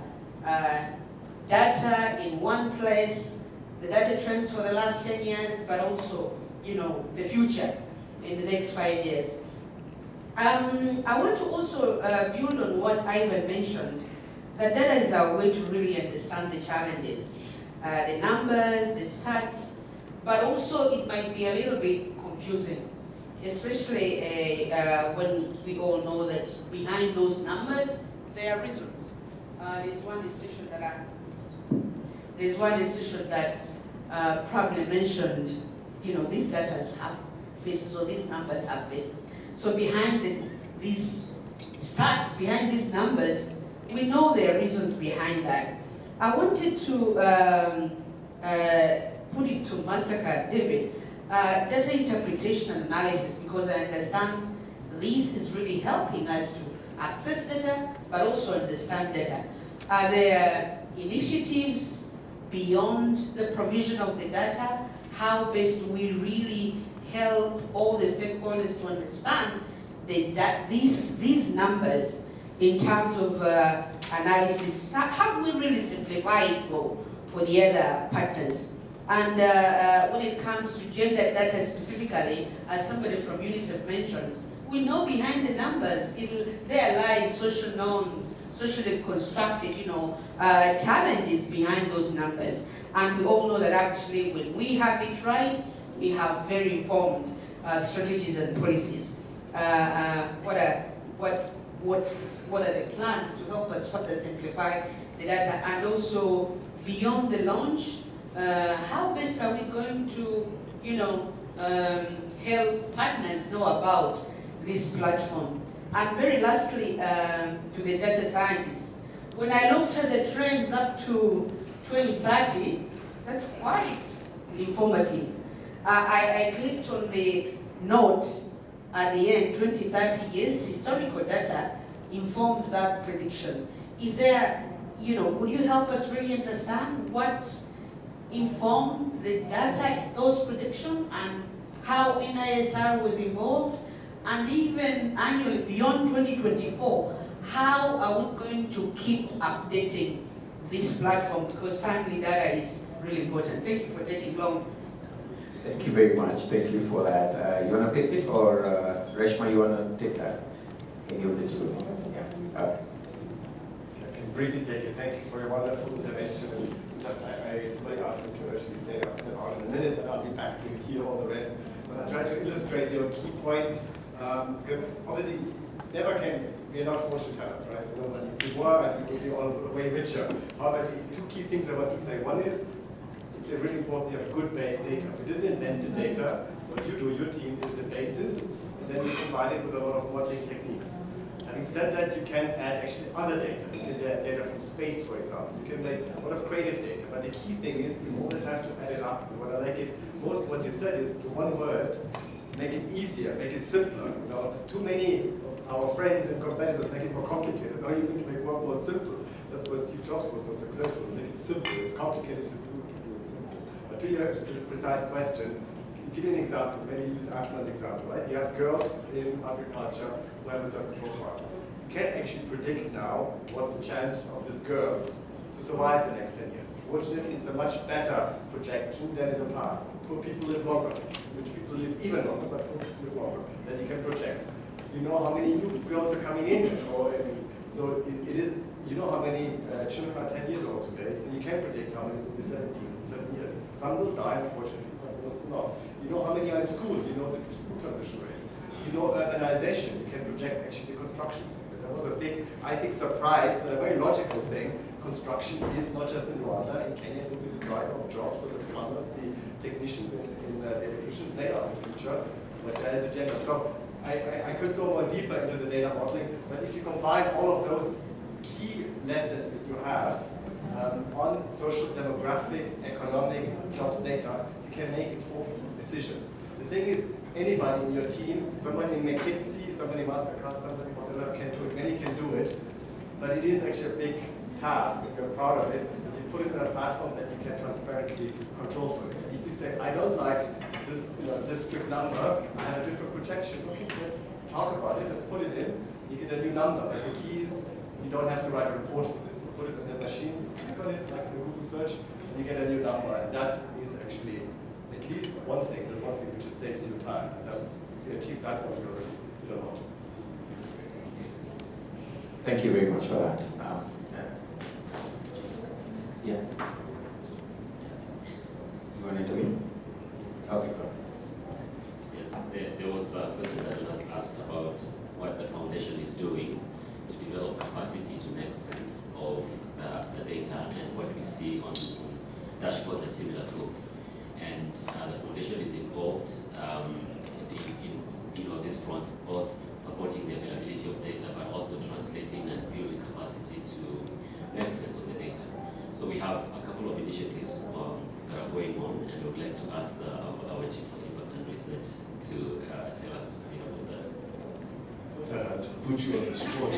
data in one place, the data trends for the last 10 years, but also, you know, the future in the next 5 years. I want to also build on what Ivan mentioned, that data is our way to really understand the challenges, the numbers, the stats, but also it might be a little bit confusing, especially when we all know that behind those numbers, there are reasons. There's one institution that probably mentioned, you know, these data have faces, or these numbers have faces. So behind these stats, behind these numbers, we know there are reasons behind that. I wanted to put it to MasterCard, David, data interpretation and analysis, because I understand this is really helping us to access data, but also understand data. Are there initiatives beyond the provision of the data? How best do we really help all the stakeholders to understand these numbers in terms of analysis? How do we really simplify it for the other partners? And when it comes to gender data specifically, as somebody from UNICEF mentioned, we know behind the numbers, there lies social norms, socially constructed, you know, challenges behind those numbers. And we all know that actually when we have it right, we have very informed strategies and policies. What are the plans to help us further simplify the data? And also, beyond the launch, how best are we going to, you know, help partners know about this platform? And very lastly, to the data scientists, when I looked at the trends up to 2030, that's quite informative. I clicked on the note at the end, 2030 years, historical data informed that prediction. Is there, you know, would you help us really understand what informed the data, those predictions, and how NISR was involved? And even annually, beyond 2024, how are we going to keep updating this platform? Because timely data is really important. Thank you for taking long. Thank you very much. Thank you for that. You want to pick it, or Reshma, you want to take that? Any of the two? Yeah. I can briefly take it. Thank you for your wonderful intervention. And just, somebody asked me to actually stay up in a minute, and I'll be back to hear all the rest. But I'll try to illustrate your key point, because obviously, we're not fortune tellers, right? You know, if we were, and we would be all way richer. However, the two key things I want to say. One is, it's really important to have good base data. We didn't invent the data. What you do, your team, is the basis, and then you combine it with a lot of modeling techniques. Having said that, you can add actually other data. You can add data from space, for example. You can make a lot of creative data. But the key thing is you always have to add it up. And what I like it most, what you said is the one word, make it easier, make it simpler. You know, too many of our friends and competitors make it more complicated. No, you need to make work more simple. That's why Steve Jobs was so successful. Make it simple. It's complicated to do it simple. But to your precise question, give you an example, maybe use Afghan example, right? You have girls in agriculture who have a certain profile. You can actually predict now what's the chance of this girl to survive the next 10 years. Fortunately, it's a much better projection than in the past. Poor people live longer, rich people live even longer, but poor people live longer, that you can project. You know how many new girls are coming in, so it is, you know how many children are 10 years old today, so you can predict how many will be 17 in 7 years. Some will die, unfortunately, but most will not. You know how many are in school, you know the school transition rates. You know urbanization, you can project actually the construction sector. That was a big, I think, surprise, but a very logical thing. Construction is not just in Rwanda, in Kenya it will be the driver of jobs, so the plumbers, the technicians, in the electricians, they are the future, but there is a gender. So I could go more deeper into the data modeling, but if you combine all of those key lessons that you have on social, demographic, economic, jobs data, you can make informed decisions. The thing is, anybody in your team, somebody in McKinsey, somebody in MasterCard, somebody whatever can do it, many can do it, but it is actually a big task, if you're proud of it, you put it on a platform that you can transparently control for it. If you say, I don't like this district number, I have a different projection, okay, let's talk about it, let's put it in, you get a new number. But the key is, you don't have to write a report for this. You put it in the machine, click on it, like in the Google search, and you get a new number. And that is actually at least one thing. There's one thing which just saves you time. That's, if you achieve that one, you're already done a lot. Thank you very much for that. Yeah. You want to intervene? Okay, go ahead. There was a question that was asked about what the foundation is doing to develop capacity to make sense of the data and what we see on dashboards and similar tools. And the foundation is involved in these fronts, both supporting the availability of data, but also translating and building capacity to make sense of the data. So we have a couple of initiatives that are going on, and we would like to ask our Chief of Impact and Research to tell us about that. To put you on the spot.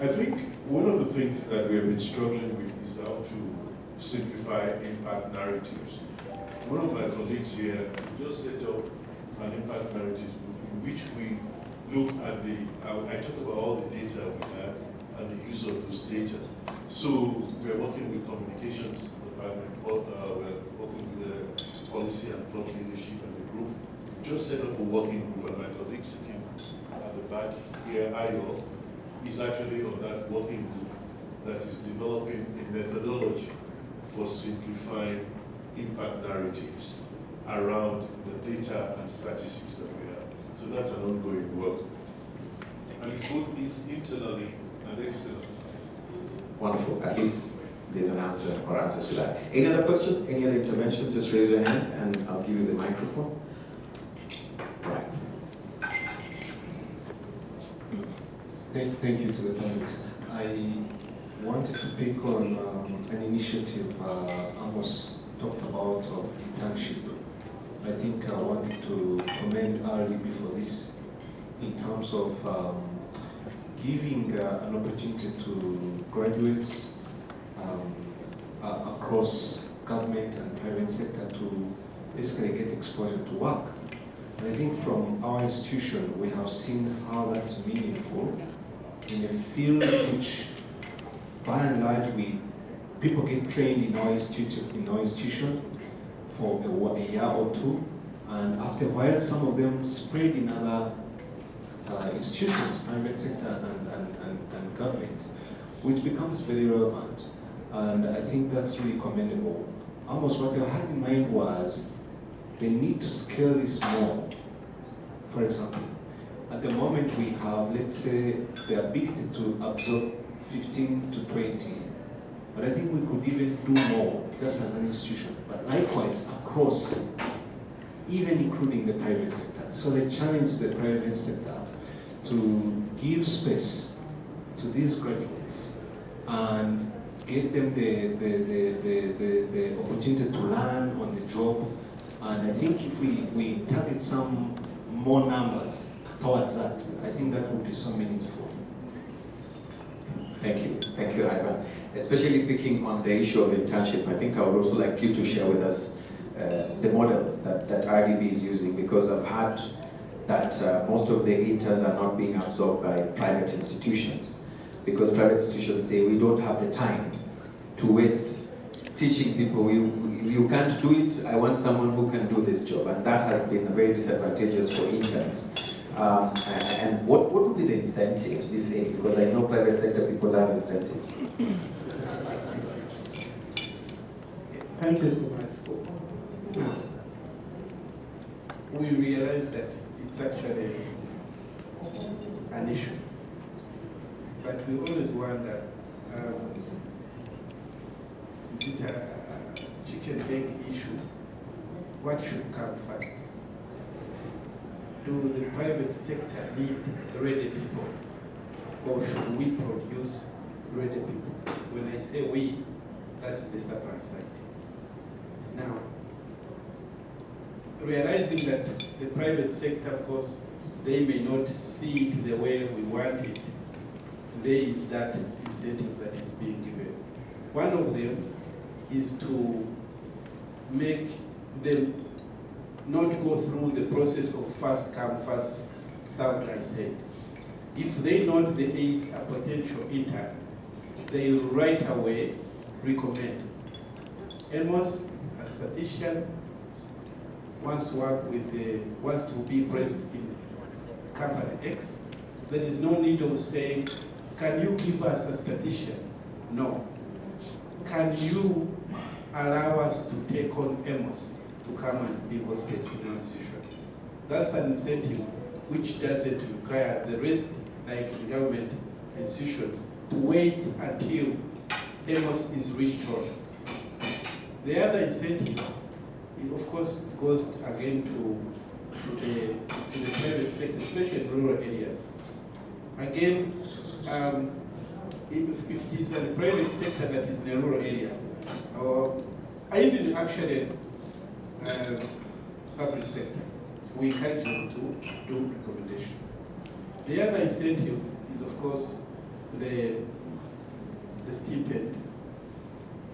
I think one of the things that we have been struggling with is how to simplify impact narratives. One of my colleagues here just set up an impact narrative in which we look at I talked about all the data we have and the use of those data. So we are working with communications department, we're working with the policy and thought leadership and the group. We've just set up a working group, and my colleague sitting at the back here, Ayo, is actually on that working group that is developing a methodology for simplifying impact narratives around the data and statistics that we have. So that's an ongoing work. And it's both internally and externally. Wonderful. At least there's an answer or answers to that. Any other question? Any other intervention? Just raise your hand and I'll give you the microphone. Right. Thank you to the panelists. I wanted to pick on an initiative Amos talked about of internship. I think I wanted to commend Ali before this in terms of giving an opportunity to graduates across government and private sector to basically get exposure to work. And I think from our institution, we have seen how that's meaningful in a field which, by and large, we people get trained in our institution for a year or two, and after a while, some of them spread in other institutions, private sector and government, which becomes very relevant. And I think that's really commendable. Almost what I had in mind was they need to scale this more. For example, at the moment we have, let's say, the ability to absorb 15 to 20, but I think we could even do more, just as an institution, but likewise across, even including the private sector. So they challenge the private sector to give space to these graduates and give them the opportunity to learn on the job. And I think if we target some more numbers towards that, I think that would be so meaningful. Thank you, Ivan. Especially picking on the issue of internship, I think I would also like you to share with us the model that RDB is using, because I've heard that most of the interns are not being absorbed by private institutions, because private institutions say we don't have the time to waste teaching people. You can't do it, I want someone who can do this job, and that has been very disadvantageous for interns. And what would be the incentives, if any? Because I know private sector people have incentives. Thank you so much. We realize that it's actually an issue, but we always wonder, is it a chicken egg issue? What should come first? Do the private sector need ready people, or should we produce ready people? When I say we, that's the supply side. Now, realizing that the private sector, of course, they may not see it the way we want it, there is that incentive that is being given. One of them is to make them not go through the process of first come, first served, I said. If they know there is a potential intern, they will right away recommend. Amos, a statistician, wants to be present in company X. There is no need of saying, can you give us a statistician? No. Can you allow us to take on Amos to come and be hosted in our institution? That's an incentive which doesn't require the rest, like in government institutions, to wait until Amos is reached on. The other incentive, it of course, goes again to the private sector, especially in rural areas. Again, if it is a private sector that is in a rural area, I even actually public sector, we encourage them to do recommendation. The other incentive is, of course, the stipend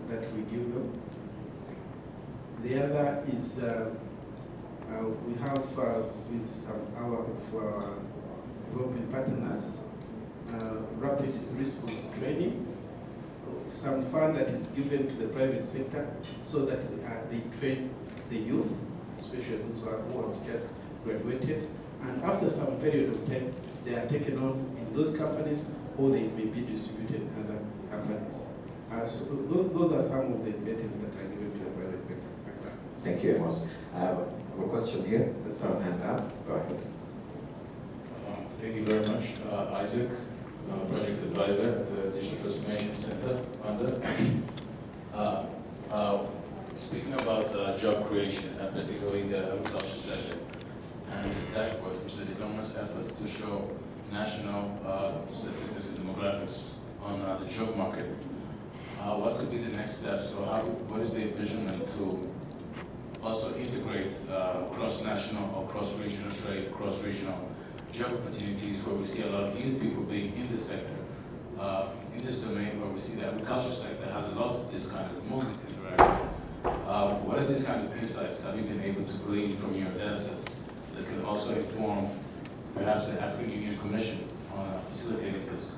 that we give them. The other is we have with some of our development partners rapid response training, some fund that is given to the private sector so that they train the youth, especially those who have just graduated, and after some period of time, they are taken on in those companies, or they may be distributed in other companies. So those are some of the incentives that are given to the private sector. Thank you, Amos. I have a question here. There's some hand up. Go ahead. Thank you very much. Isaac, Project Advisor at the Digital Transformation Center, Rwanda. Speaking about job creation, and particularly in the agriculture sector, and this dashboard, which is an enormous effort to show national statistics and demographics on the job market, what could be the next steps, or what is the vision to also integrate cross-national or cross-regional trade, cross-regional job opportunities where we see a lot of youth people being in this sector, in this domain where we see the agriculture sector has a lot of this kind of movement interaction. What are these kind of insights have you been able to glean from your data sets that can also inform perhaps the African Union Commission on facilitating this?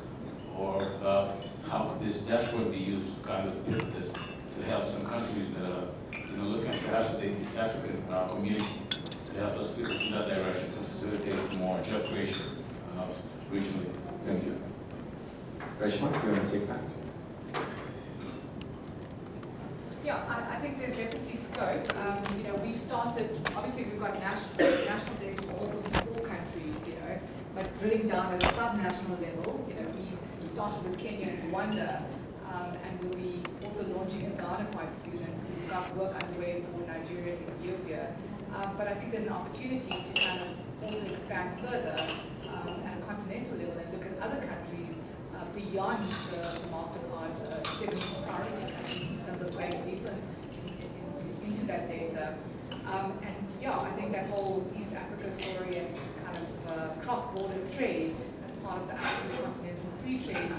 or how could this dashboard be used to kind of pivot this to help some countries that are looking at perhaps the East African community to help us pivot in that direction to facilitate more job creation regionally. Thank you. Reshma, do you want to take that? Yeah, I think there's definitely scope. We've started, obviously we've got national data for all 54 countries, but drilling down at a sub-national level, we started with Kenya and Rwanda, and we'll be also launching in Ghana quite soon, and we've got work underway for Nigeria and Ethiopia. But I think there's an opportunity to kind of also expand further at a continental level and look at other countries beyond the MasterCard 7 priority countries in terms of going deeper into that data. And yeah, I think that whole East Africa story and kind of cross-border trade as part of the African Continental Free Trade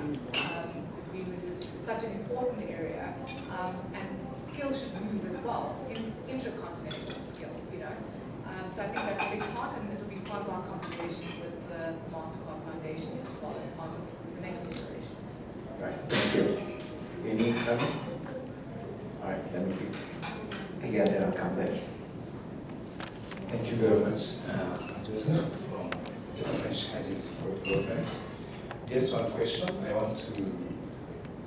Agreement is such an important area. And skills should move as well, intercontinental skills, So I think that's a big part, and it'll be part of our conversations with the MasterCard Foundation as well as part of the next iteration. Right, thank you. Any comments? All right, let me take. Yeah, then I'll come back. Thank you very much. I'm Joseph from the French Agency for Development. Just one question. I want to,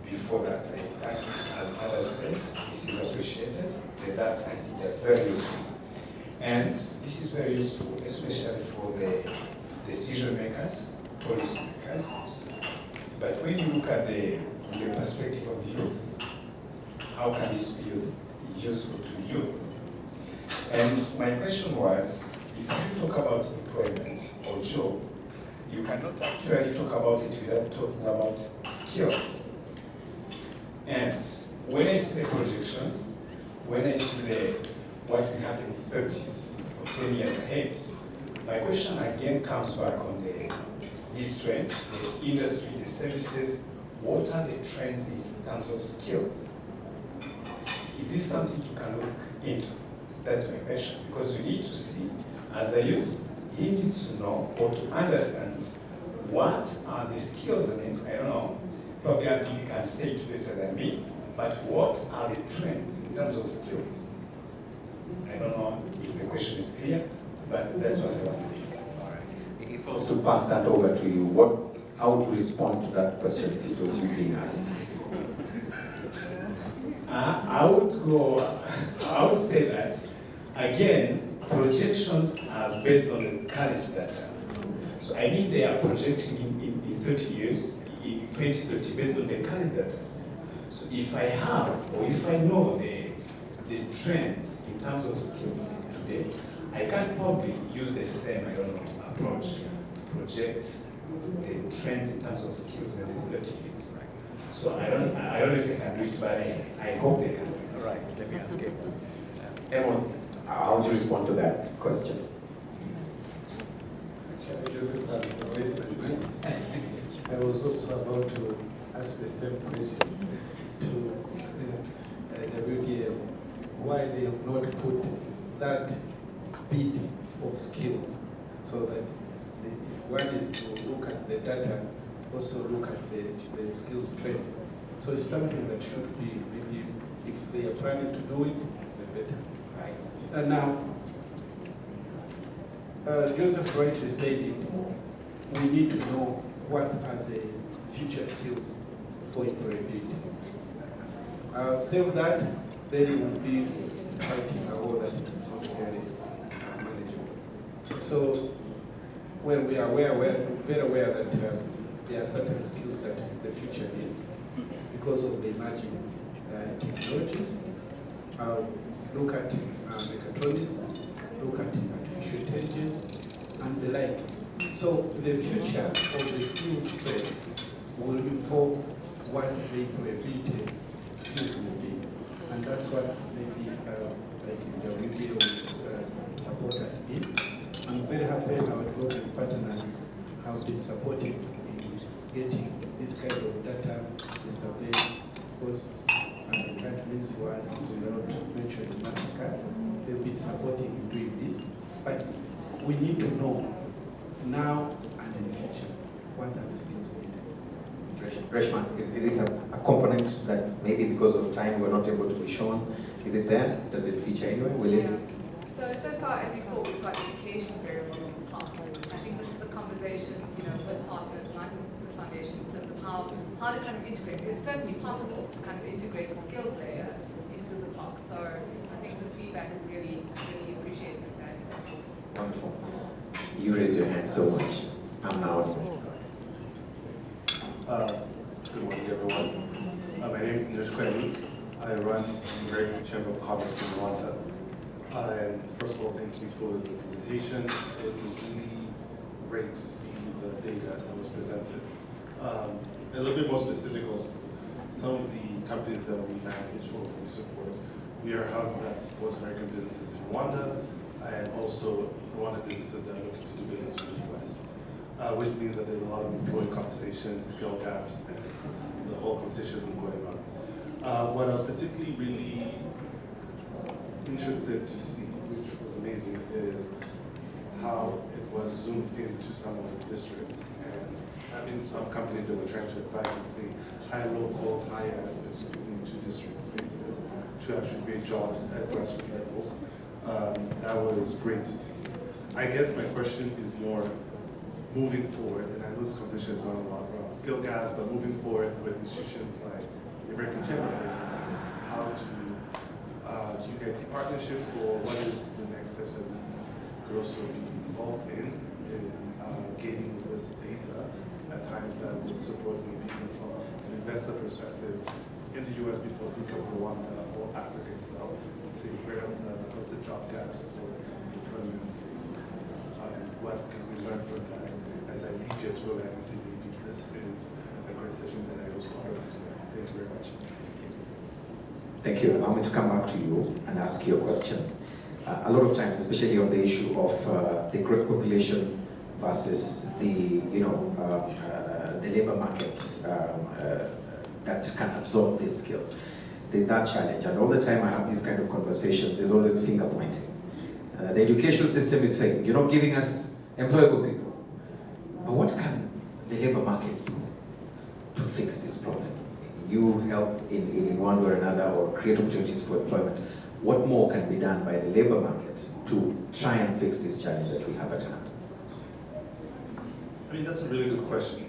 before that, as others said, this is appreciated. The data, I think, are very useful. And this is very useful, especially for the decision makers, policy makers. But when you look at the perspective of youth, how can this be useful to youth? And my question was, if you talk about employment or job, you cannot actually talk about it without talking about skills. And when I see the projections, when I see what will happen in 30 or 10 years ahead, my question again comes back on this trend, the industry, the services. What are the trends in terms of skills? Is this something you can look into? That's my question, because we need to see, as a youth, he needs to know or to understand what are the skills. I don't know, probably you can say it better than me, but what are the trends in terms of skills? I don't know if the question is clear, but that's what I want to ask. All right. If I was to pass that over to you, how would you respond to that question if it was you being asked? I would say that, again, projections are based on the current data. So I mean they are projecting in 30 years, in 2030, based on the current data. So if I have, or if I know the trends in terms of skills today, I can probably use the same, approach to project the trends in terms of skills in the 30 years. So I don't know if I can do it, but I hope they can. All right, let me ask Amos. Amos, how would you respond to that question? I was also about to ask the same question to WDM, why they have not put that bit of skills, so that if one is to look at the data, also look at the skills trend. So it's something that should be, maybe if they are planning to do it, the better. Right. And now, Joseph rightly said it, we need to know what are the future skills for employability. I'll save that, then we will be fighting a war that is not very manageable. So, when we are aware, we're very aware that there are certain skills that the future needs because of the emerging technologies. Look at mechatronics, look at artificial intelligence, and the like. So the future of the skills trends will inform what the employability skills will be. And that's what maybe like the WDO will support us in. I'm very happy our development partners have been supporting in getting this kind of data, the surveys. Of course, I can't miss ones without mentioning MasterCard. They've been supporting in doing this. But we need to know now and in the future what are the skills needed. Reshma, is this a component that maybe because of time we're not able to be shown? Is it there? Does it feature anywhere? Will it? So far, as you saw, we've got education very well on the park. I think this is the conversation, with partners like the foundation in terms of how to kind of integrate. It's certainly possible to kind of integrate a skills layer into the park. So I think this feedback is really, really appreciated and valuable. Wonderful. You raised your hand so much. I'm now. Good morning, everyone. My name is Nish Kwemi. I run the American Chamber of Commerce in Rwanda. And first of all, thank you for the presentation. It was really great to see the data that was presented. A little bit more specific also, some of the companies that we manage or we support, we are hub that supports American businesses in Rwanda and also Rwanda businesses that are looking to do business in the US. Which means that there's a lot of employee compensation, skill gaps, and the whole conversation has been going on. What I was particularly really interested to see, which was amazing, is how it was zoomed into some of the districts and having some companies that were trying to advise and say high local, high specifically to district spaces to actually create jobs at grassroots levels. That was great to see. I guess my question is more moving forward, and I know this conversation has gone a lot around skill gaps, but moving forward with institutions like the American Chamber, for example, how do you guys see partnerships, or what is the next steps that we could also be involved in gaining this data at times that would support maybe even from an investor perspective in the US before we think of Rwanda or Africa itself, and see what's the job gaps or employment spaces. What can we learn from that? As I leave you to go back and say maybe this is a great session that I was part of this morning. Thank you very much. Thank you. Allow me to come back to you and ask you a question. A lot of times, especially on the issue of the growth population versus the labor market that can absorb these skills, there's that challenge. And all the time I have these kind of conversations, there's always finger pointing. The education system is failing. You're not giving us employable people. But what can the labor market do to fix this problem? You help in one way or another or create opportunities for employment. What more can be done by the labor market to try and fix this challenge that we have at hand? I mean, that's a really good question.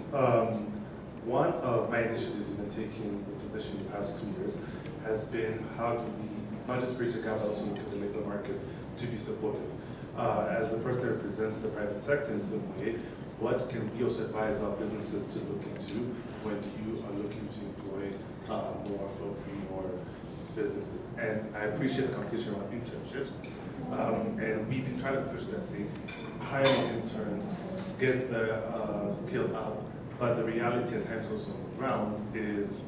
One of my initiatives in taking the position the past 2 years has been how do we not just bridge the gap, but also look at the labor market to be supportive. As the person that represents the private sector in some way, what can we also advise our businesses to look into when you are looking to employ more folks in your businesses? And I appreciate the conversation around internships. And we've been trying to push that, say, hire interns, get the skill up, but the reality at times also on the ground is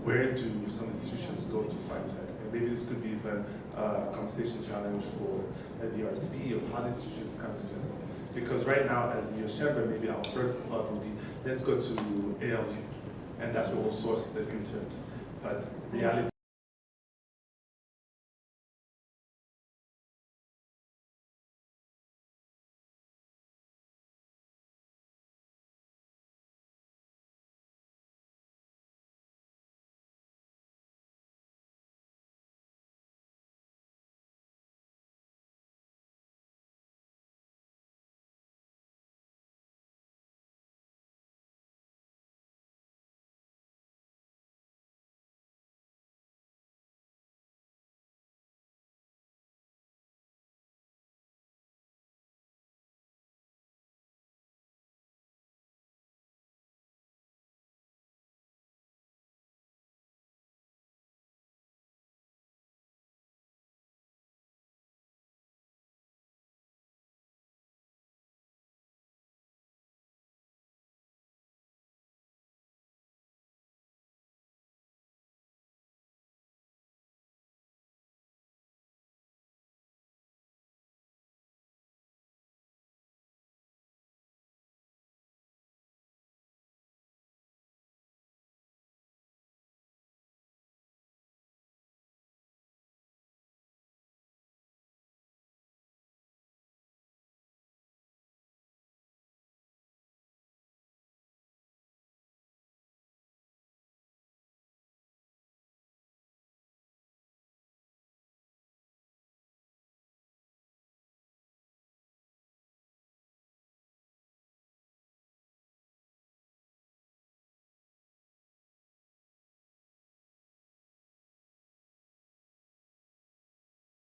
where do some institutions go to find that? And maybe this could be even a conversation challenge for the RTP of how the institutions come together. Because right now, as the US Chamber, maybe our first thought would be, let's go to ALU, and that's where we'll source the interns. But reality